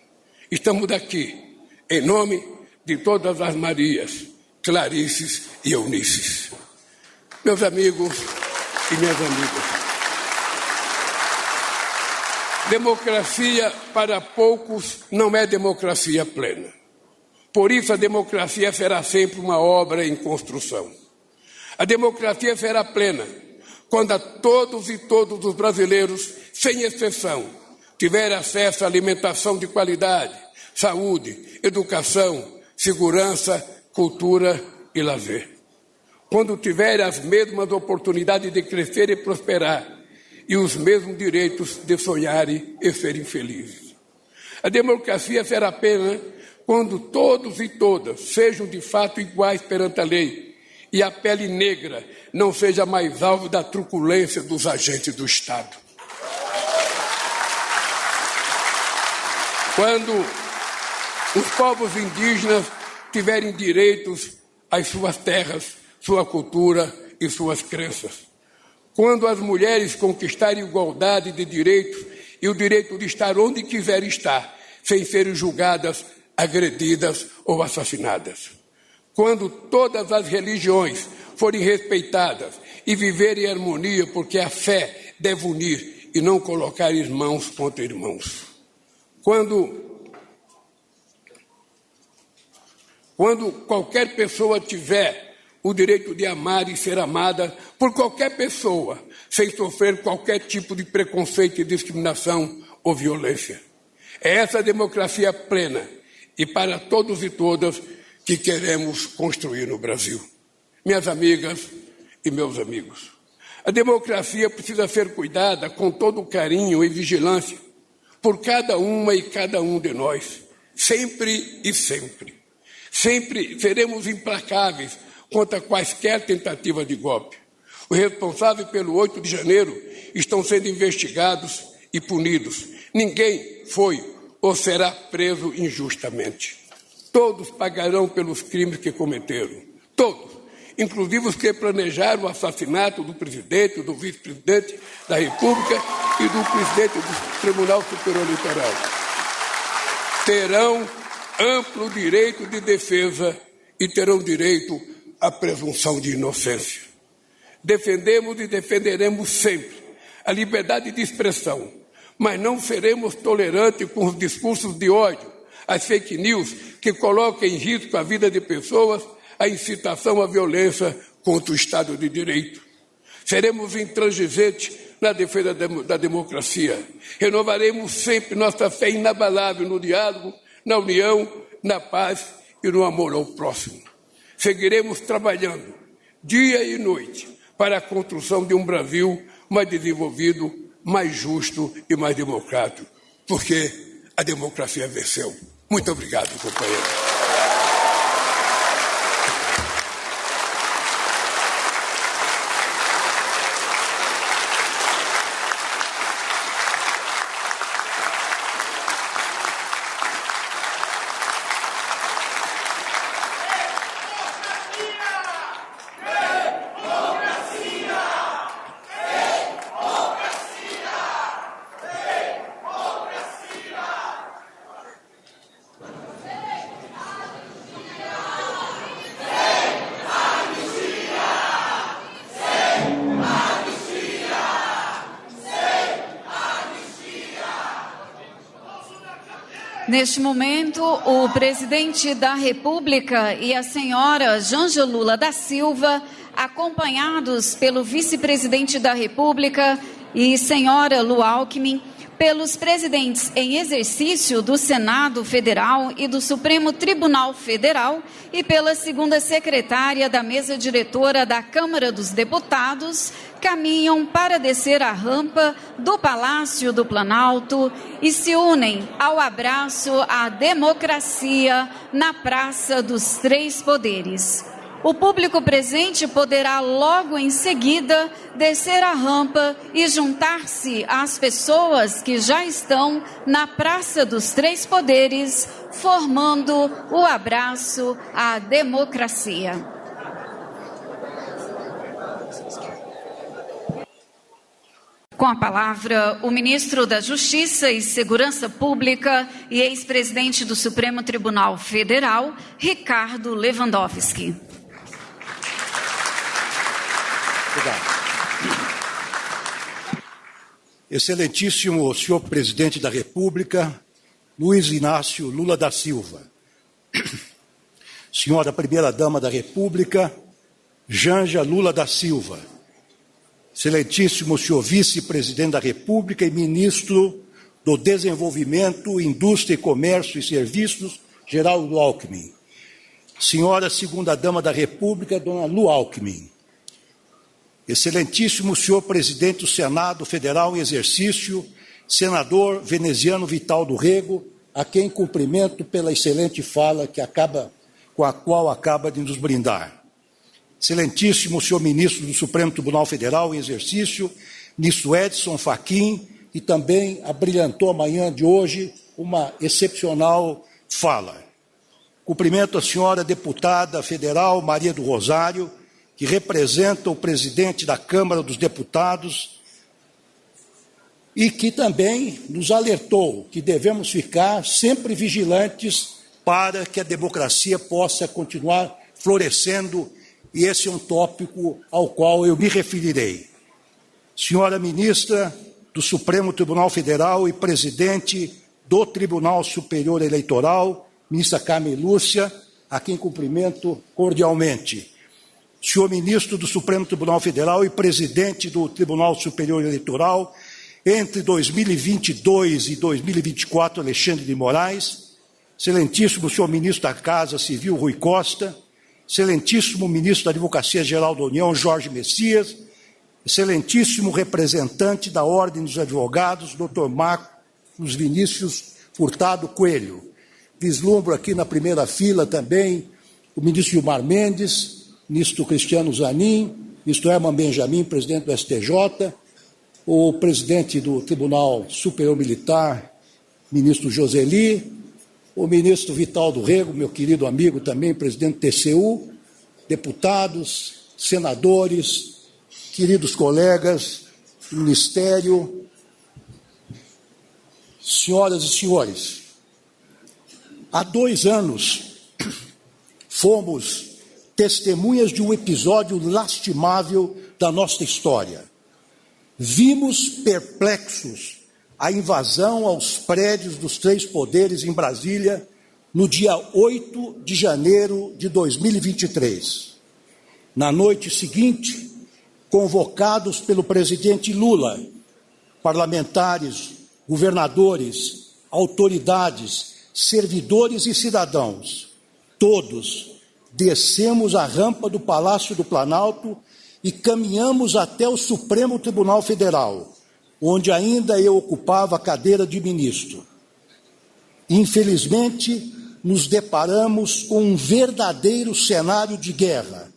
Estamos aqui em nome de todas as Marias, Clarices e Eunices. Meus amigos e minhas amigas, Democracia para poucos não é democracia plena. Por isso a democracia será sempre uma obra em construção. A democracia será plena quando a todos e todos os brasileiros, sem exceção, tiverem acesso à alimentação de qualidade, saúde, educação, segurança, cultura e lazer. Quando tiverem as mesmas oportunidades de crescer e prosperar e os mesmos direitos de sonharem e serem felizes. A democracia será plena quando todos e todas sejam de fato iguais perante a lei e a pele negra não seja mais alvo da truculência dos agentes do Estado. Quando os povos indígenas tiverem direitos às suas terras, sua cultura e suas crenças. Quando as mulheres conquistarem igualdade de direitos e o direito de estar onde quiserem estar, sem serem julgadas, agredidas ou assassinadas. Quando todas as religiões forem respeitadas e viverem em harmonia, porque a fé deve unir e não colocar irmãos contra irmãos. Quando qualquer pessoa tiver o direito de amar e ser amada por qualquer pessoa, sem sofrer qualquer tipo de preconceito e discriminação ou violência. É essa democracia plena e para todos e todas que queremos construir no Brasil. Minhas amigas e meus amigos, a democracia precisa ser cuidada com todo o carinho e vigilância por cada uma e cada um de nós, sempre e sempre. Sempre seremos implacáveis contra quaisquer tentativa de golpe. Os responsáveis pelo 8 de janeiro estão sendo investigados e punidos. Ninguém foi ou será preso injustamente. Todos pagarão pelos crimes que cometeram. Todos, inclusive os que planejaram o assassinato do presidente, do vice-presidente da República e do presidente do Tribunal Superior Eleitoral. Terão amplo direito de defesa e terão direito à presunção de inocência. Defendemos e defenderemos sempre a liberdade de expressão, mas não seremos tolerantes com os discursos de ódio, as fake news que colocam em risco a vida de pessoas, a incitação à violência contra o Estado de Direito. Seremos intransigentes na defesa da democracia. Renovaremos sempre nossa fé inabalável no diálogo, na união, na paz e no amor ao próximo. Seguiremos trabalhando dia e noite para a construção de um Brasil mais desenvolvido, mais justo e mais democrático, porque a democracia venceu. Muito obrigado, companheiro. Neste momento, o presidente da República e a senhora Janja Lula da Silva, acompanhados pelo vice-presidente da República e senhora Lu Alckmin, pelos presidentes em exercício do Senado Federal e do Supremo Tribunal Federal e pela segunda secretária da mesa diretora da Câmara dos Deputados, caminham para descer a rampa do Palácio do Planalto e se unem ao abraço à democracia na Praça dos Três Poderes. O público presente poderá logo em seguida descer a rampa e juntar-se às pessoas que já estão na Praça dos Três Poderes, formando o abraço à democracia. Com a palavra, o ministro da Justiça e Segurança Pública e ex-presidente do Supremo Tribunal Federal, Ricardo Lewandowski. Obrigado. Excelentíssimo senhor Presidente da República, Luiz Inácio Lula da Silva, senhora Primeira-Dama da República, Janja Lula da Silva, excelentíssimo senhor Vice-Presidente da República e Ministro do Desenvolvimento, Indústria, Comércio e Serviços, Geraldo Alckmin, senhora Segunda-Dama da República, dona Lu Alckmin, excelentíssimo senhor Presidente do Senado Federal em exercício, senador veneziano Vital do Rego, a quem cumprimento pela excelente fala com a qual acaba de nos brindar. Excelentíssimo senhor Ministro do Supremo Tribunal Federal em exercício, ministro Edson Fachin, e também abrilhantou a manhã de hoje uma excepcional fala. Cumprimento a senhora deputada federal Maria do Rosário, que representa o presidente da Câmara dos Deputados e que também nos alertou que devemos ficar sempre vigilantes para que a democracia possa continuar florescendo, e esse é um tópico ao qual eu me referirei. Senhora Ministra do Supremo Tribunal Federal e Presidente do Tribunal Superior Eleitoral, Ministra Carmen Lúcia, a quem cumprimento cordialmente. Senhor Ministro do Supremo Tribunal Federal e Presidente do Tribunal Superior Eleitoral, entre 2022 e 2024, Alexandre de Moraes, excelentíssimo senhor Ministro da Casa Civil, Rui Costa, excelentíssimo Ministro da Advocacia Geral da União, Jorge Messias, excelentíssimo representante da Ordem dos Advogados, Dr. Marcos Vinícius Furtado Coelho. Vislumbro aqui na primeira fila também o ministro Gilmar Mendes, ministro Cristiano Zanin, ministro Herman Benjamin, presidente do STJ, o presidente do Tribunal Superior Militar, ministro Joseli, o ministro Vital do Rego, meu querido amigo também, presidente do TCU, deputados, senadores, queridos colegas do Ministério, senhoras e senhores, há 2 anos fomos testemunhas de um episódio lastimável da nossa história. Vimos perplexos a invasão aos prédios dos 3 poderes em Brasília no dia 8 de janeiro de 2023. Na noite seguinte, convocados pelo presidente Lula, parlamentares, governadores, autoridades, servidores e cidadãos, todos descemos a rampa do Palácio do Planalto e caminhamos até o Supremo Tribunal Federal, onde ainda eu ocupava a cadeira de ministro. Infelizmente, nos deparamos com um verdadeiro cenário de guerra,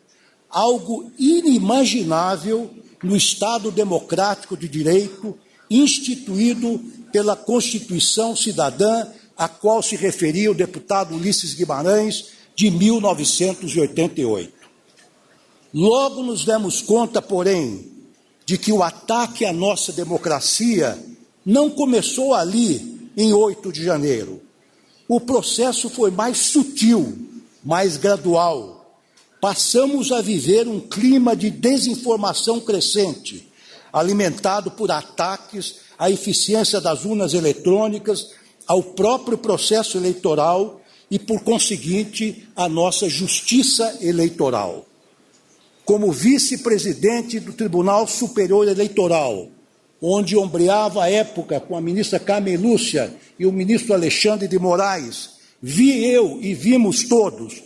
algo inimaginável no Estado democrático de direito instituído pela Constituição Cidadã, a qual se referia o deputado Ulisses Guimarães, de 1988. Logo nos demos conta, porém, de que o ataque à nossa democracia não começou ali, em 8 de janeiro. O processo foi mais sutil, mais gradual. Passamos a viver um clima de desinformação crescente, alimentado por ataques à eficiência das urnas eletrônicas, ao próprio processo eleitoral e, por conseguinte, à nossa justiça eleitoral. Como vice-presidente do Tribunal Superior Eleitoral, onde ombreava à época com a ministra Carmen Lúcia e o ministro Alexandre de Moraes, vi eu e vimos todos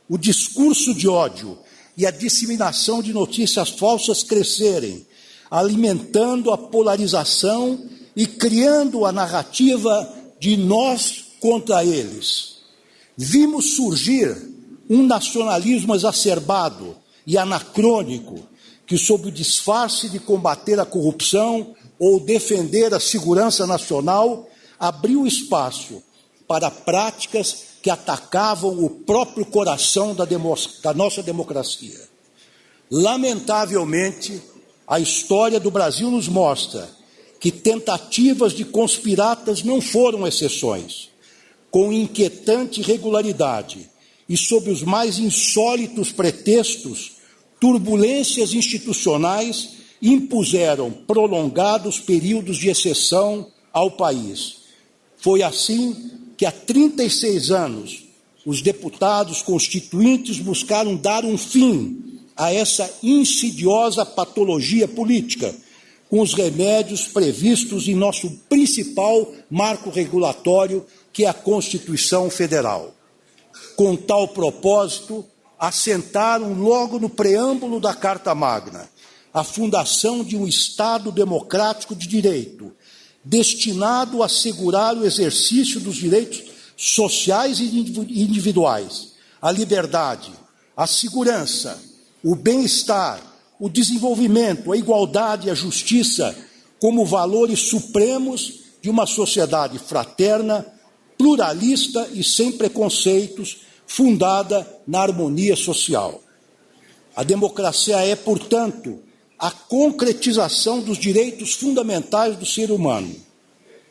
o discurso de ódio e a disseminação de notícias falsas crescerem, alimentando a polarização e criando a narrativa de nós contra eles. Vimos surgir um nacionalismo exacerbado e anacrônico que, sob o disfarce de combater a corrupção ou defender a segurança nacional, abriu espaço para práticas que atacavam o próprio coração da nossa democracia. Lamentavelmente, a história do Brasil nos mostra que tentativas de conspiratas não foram exceções. Com inquietante regularidade e sob os mais insólitos pretextos, turbulências institucionais impuseram prolongados períodos de exceção ao país. Foi assim que, há 36 anos, os deputados constituintes buscaram dar um fim a essa insidiosa patologia política, com os remédios previstos em nosso principal marco regulatório, que é a Constituição Federal. Com tal propósito, assentaram logo no preâmbulo da Carta Magna a fundação de um Estado democrático de direito, destinado a assegurar o exercício dos direitos sociais e individuais, a liberdade, a segurança, o bem-estar, o desenvolvimento, a igualdade e a justiça como valores supremos de uma sociedade fraterna, pluralista e sem preconceitos, fundada na harmonia social. A democracia é, portanto, a concretização dos direitos fundamentais do ser humano.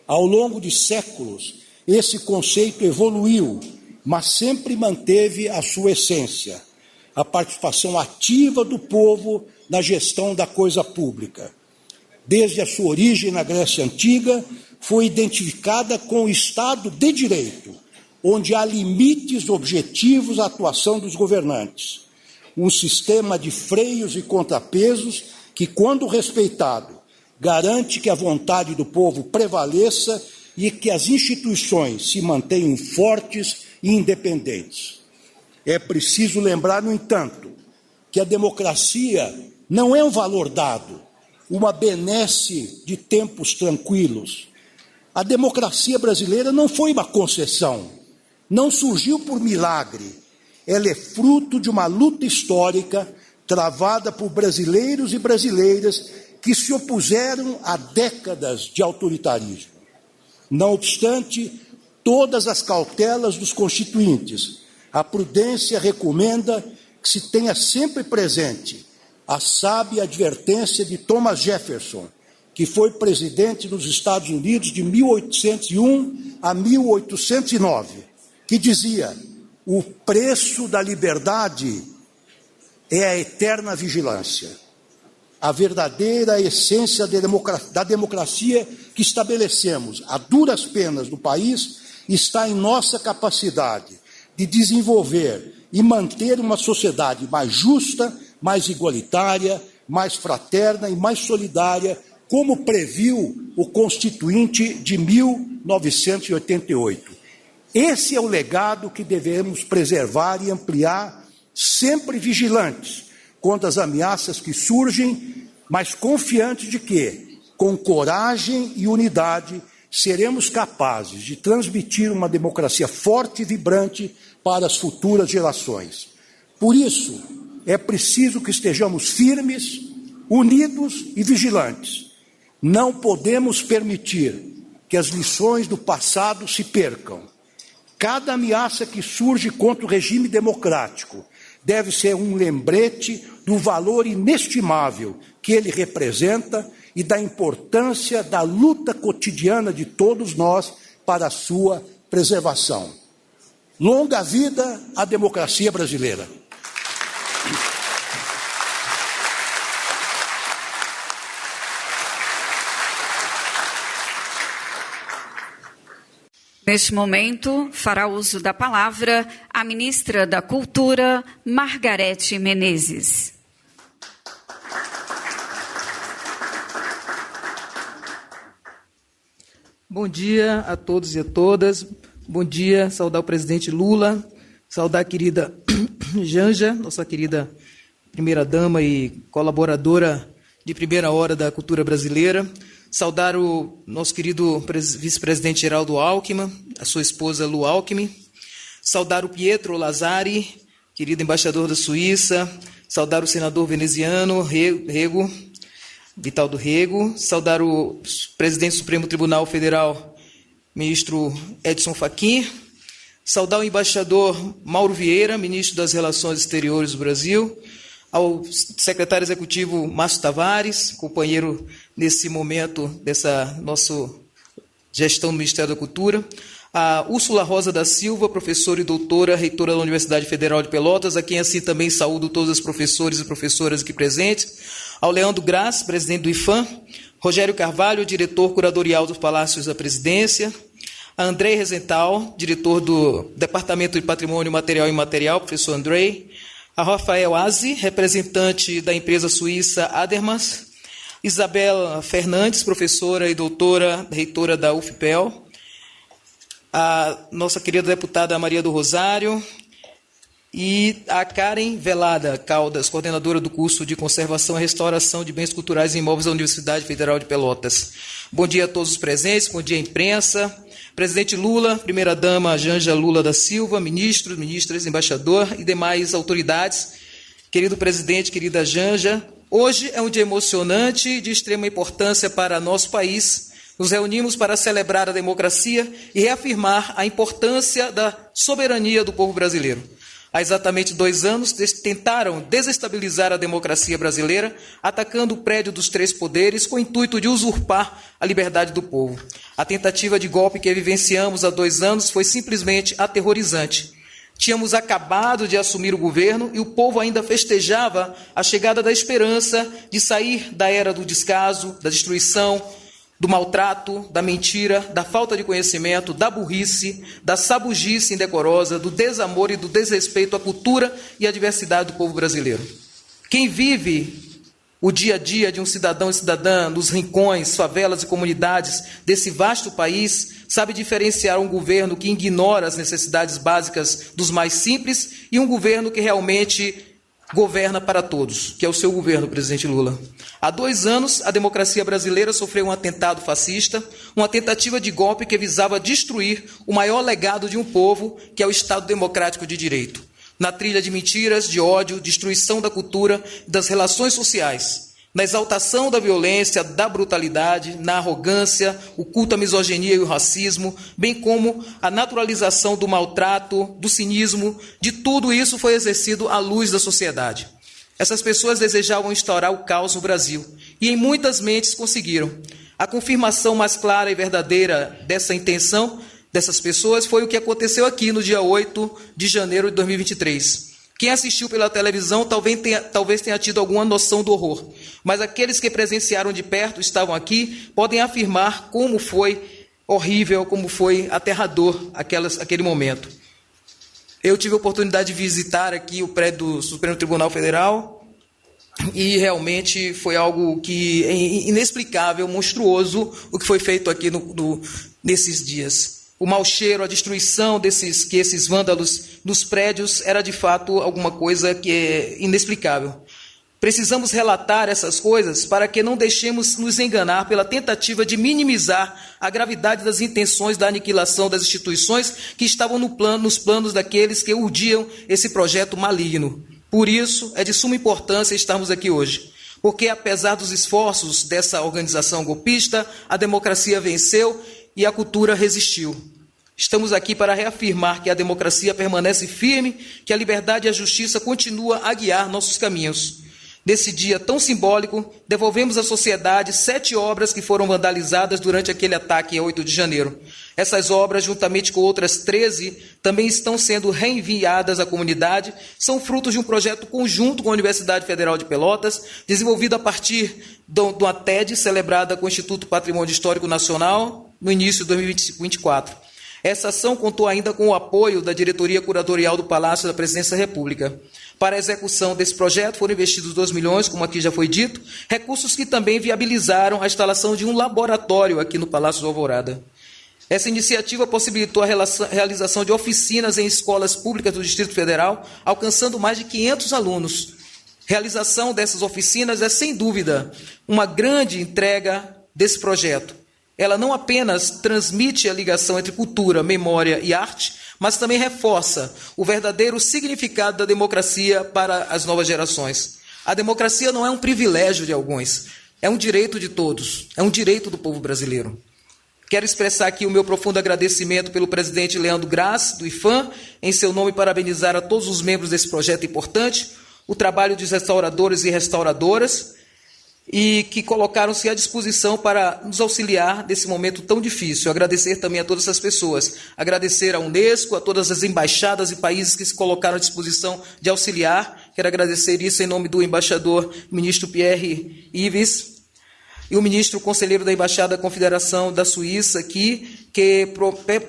Ao longo de séculos, esse conceito evoluiu, mas sempre manteve a sua essência, a participação ativa do povo na gestão da coisa pública. Desde a sua origem na Grécia Antiga, foi identificada com o Estado de Direito, onde há limites objetivos à atuação dos governantes. Um sistema de freios e contrapesos que, quando respeitado, garante que a vontade do povo prevaleça e que as instituições se mantenham fortes e independentes. É preciso lembrar, no entanto, que a democracia não é um valor dado, uma benesse de tempos tranquilos. A democracia brasileira não foi uma concessão, não surgiu por milagre. Ela é fruto de uma luta histórica travada por brasileiros e brasileiras que se opuseram a décadas de autoritarismo. Não obstante todas as cautelas dos constituintes, a prudência recomenda que se tenha sempre presente a sábia advertência de Thomas Jefferson, que foi presidente dos Estados Unidos de 1801 a 1809, que dizia: o preço da liberdade é a eterna vigilância. A verdadeira essência da democracia que estabelecemos a duras penas no país está em nossa capacidade de desenvolver e manter uma sociedade mais justa, mais igualitária, mais fraterna e mais solidária, como previu o Constituinte de 1988. Esse é o legado que devemos preservar e ampliar, sempre vigilantes contra as ameaças que surgem, mas confiantes de que, com coragem e unidade, seremos capazes de transmitir uma democracia forte e vibrante para as futuras gerações. Por isso, é preciso que estejamos firmes, unidos e vigilantes. Não podemos permitir que as lições do passado se percam. Cada ameaça que surge contra o regime democrático deve ser um lembrete do valor inestimável que ele representa e da importância da luta cotidiana de todos nós para a sua preservação. Longa vida à democracia brasileira. Neste momento, fará uso da palavra a ministra da Cultura, Margarete Menezes. Bom dia a todos e a todas. Bom dia, saudar o presidente Lula, saudar a querida Janja, nossa querida primeira-dama e colaboradora de primeira hora da cultura brasileira. Saudar o nosso querido vice-presidente Geraldo Alckmin, a sua esposa Lu Alckmin. Saudar o Pietro Lazari, querido embaixador da Suíça. Saudar o senador veneziano Rego, Vital do Rego. Saudar o presidente do Supremo Tribunal Federal, ministro Edson Fachin. Saudar o embaixador Mauro Vieira, ministro das Relações Exteriores do Brasil. Ao secretário executivo Márcio Tavares, companheiro nesse momento dessa nossa gestão do Ministério da Cultura, a Úrsula Rosa da Silva, professora e doutora, reitora da Universidade Federal de Pelotas, a quem assim também saúdo todos os professores e professoras aqui presentes, Ao Leandro Graz, presidente do IFAM, Rogério Carvalho, diretor curadorial dos Palácios da Presidência, a Andrei Rezental, diretor do Departamento de Patrimônio Material e Imaterial, professor Andrei, a Rafael Azi, representante da empresa suíça Adermas, Isabel Fernandes, professora e doutora, reitora da UFPEL, a nossa querida deputada Maria do Rosário, e a Karen Velada Caldas, coordenadora do curso de Conservação e Restauração de Bens Culturais e Imóveis da Universidade Federal de Pelotas. Bom dia a todos os presentes, bom dia à imprensa. Presidente Lula, primeira-dama Janja Lula da Silva, ministros, ministras, embaixador e demais autoridades. Querido presidente, querida Janja, hoje é um dia emocionante e de extrema importância para nosso país. Nos reunimos para celebrar a democracia e reafirmar a importância da soberania do povo brasileiro. Há exatamente 2 anos, tentaram desestabilizar a democracia brasileira, atacando o prédio dos 3 poderes com o intuito de usurpar a liberdade do povo. A tentativa de golpe que vivenciamos há 2 anos foi simplesmente aterrorizante. Tínhamos acabado de assumir o governo e o povo ainda festejava a chegada da esperança de sair da era do descaso, da destruição, do maltrato, da mentira, da falta de conhecimento, da burrice, da sabugice indecorosa, do desamor e do desrespeito à cultura e à diversidade do povo brasileiro. Quem vive o dia a dia de um cidadão e cidadã nos rincões, favelas e comunidades desse vasto país sabe diferenciar um governo que ignora as necessidades básicas dos mais simples e um governo que realmente governa para todos, que é o seu governo, presidente Lula. Há 2 anos, a democracia brasileira sofreu um atentado fascista, uma tentativa de golpe que visava destruir o maior legado de um povo, que é o Estado Democrático de Direito. Na trilha de mentiras, de ódio, destruição da cultura e das relações sociais, na exaltação da violência, da brutalidade, na arrogância, o culto à misoginia e o racismo, bem como a naturalização do maltrato, do cinismo, de tudo isso foi exercido à luz da sociedade. Essas pessoas desejavam instaurar o caos no Brasil, e em muitas mentes conseguiram. A confirmação mais clara e verdadeira dessa intenção dessas pessoas foi o que aconteceu aqui no dia 8 de janeiro de 2023. Quem assistiu pela televisão talvez tenha tido alguma noção do horror, mas aqueles que presenciaram de perto, estavam aqui, podem afirmar como foi horrível, como foi aterrador aquele momento. Eu tive a oportunidade de visitar aqui o prédio do Supremo Tribunal Federal e realmente foi algo que é inexplicável, monstruoso, o que foi feito aqui nesses dias. O mau cheiro, a destruição que esses vândalos nos prédios era de fato alguma coisa que é inexplicável. Precisamos relatar essas coisas para que não deixemos nos enganar pela tentativa de minimizar a gravidade das intenções da aniquilação das instituições que estavam nos planos daqueles que urdiam esse projeto maligno. Por isso, é de suma importância estarmos aqui hoje, porque apesar dos esforços dessa organização golpista, a democracia venceu e a cultura resistiu. Estamos aqui para reafirmar que a democracia permanece firme, que a liberdade e a justiça continuam a guiar nossos caminhos. Nesse dia tão simbólico, devolvemos à sociedade 7 obras que foram vandalizadas durante aquele ataque em 8 de janeiro. Essas obras, juntamente com outras 13, também estão sendo reenviadas à comunidade, são frutos de um projeto conjunto com a Universidade Federal de Pelotas, desenvolvido a partir de uma TED celebrada com o Instituto Patrimônio Histórico Nacional no início de 2024. Essa ação contou ainda com o apoio da diretoria curatorial do Palácio da Presidência da República. Para a execução desse projeto foram investidos 2 milhões, como aqui já foi dito, recursos que também viabilizaram a instalação de um laboratório aqui no Palácio do Alvorada. Essa iniciativa possibilitou a realização de oficinas em escolas públicas do Distrito Federal, alcançando mais de 500 alunos. Realização dessas oficinas é, sem dúvida, uma grande entrega desse projeto. Ela não apenas transmite a ligação entre cultura, memória e arte, mas também reforça o verdadeiro significado da democracia para as novas gerações. A democracia não é um privilégio de alguns, é um direito de todos, é um direito do povo brasileiro. Quero expressar aqui o meu profundo agradecimento pelo presidente Leandro Graz, do IFAM, em seu nome parabenizar a todos os membros desse projeto importante, o trabalho dos restauradores e restauradoras, e que colocaram-se à disposição para nos auxiliar nesse momento tão difícil. Agradecer também a todas essas pessoas, agradecer à Unesco, a todas as embaixadas e países que se colocaram à disposição de auxiliar, Quero agradecer isso em nome do embaixador ministro Pierre Yves e o ministro conselheiro da Embaixada da Confederação da Suíça aqui, que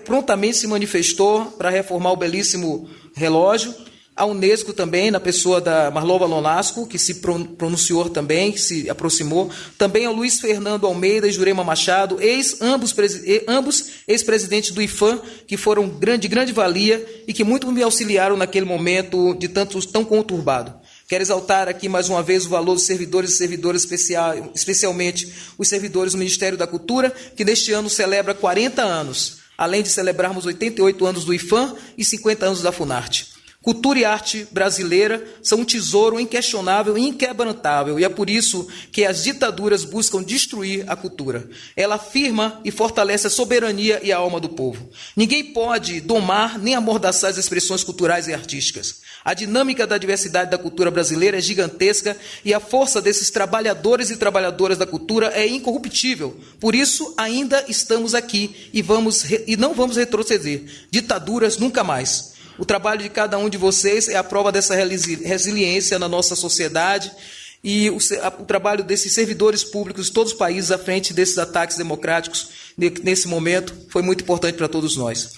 prontamente se manifestou para reformar o belíssimo relógio. A Unesco também, na pessoa da Marlova Lonasco, que se pronunciou também, que se aproximou. Também ao Luiz Fernando Almeida e Jurema Machado, ambos ex-presidentes do IFAM, que foram de grande valia e que muito me auxiliaram naquele momento de tão conturbado. Quero exaltar aqui mais uma vez o valor dos servidores e servidoras especialmente os servidores do Ministério da Cultura, que neste ano celebra 40 anos, além de celebrarmos 88 anos do IFAM e 50 anos da Funarte. Cultura e arte brasileira são um tesouro inquestionável e inquebrantável, e é por isso que as ditaduras buscam destruir a cultura. Ela afirma e fortalece a soberania e a alma do povo. Ninguém pode domar nem amordaçar as expressões culturais e artísticas. A dinâmica da diversidade da cultura brasileira é gigantesca e a força desses trabalhadores e trabalhadoras da cultura é incorruptível. Por isso, ainda estamos aqui e não vamos retroceder. Ditaduras nunca mais. O trabalho de cada um de vocês é a prova dessa resiliência na nossa sociedade e o trabalho desses servidores públicos de todos os países à frente desses ataques democráticos nesse momento foi muito importante para todos nós.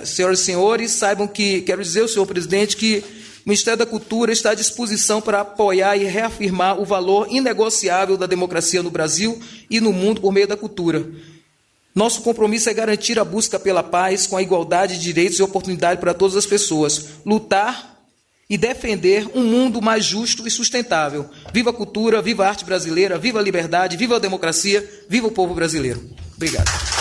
Senhoras e senhores, saibam que, quero dizer ao senhor presidente que o Ministério da Cultura está à disposição para apoiar e reafirmar o valor inegociável da democracia no Brasil e no mundo por meio da cultura. Nosso compromisso é garantir a busca pela paz com a igualdade de direitos e oportunidade para todas as pessoas, lutar e defender um mundo mais justo e sustentável. Viva a cultura, viva a arte brasileira, viva a liberdade, viva a democracia, viva o povo brasileiro. Obrigado.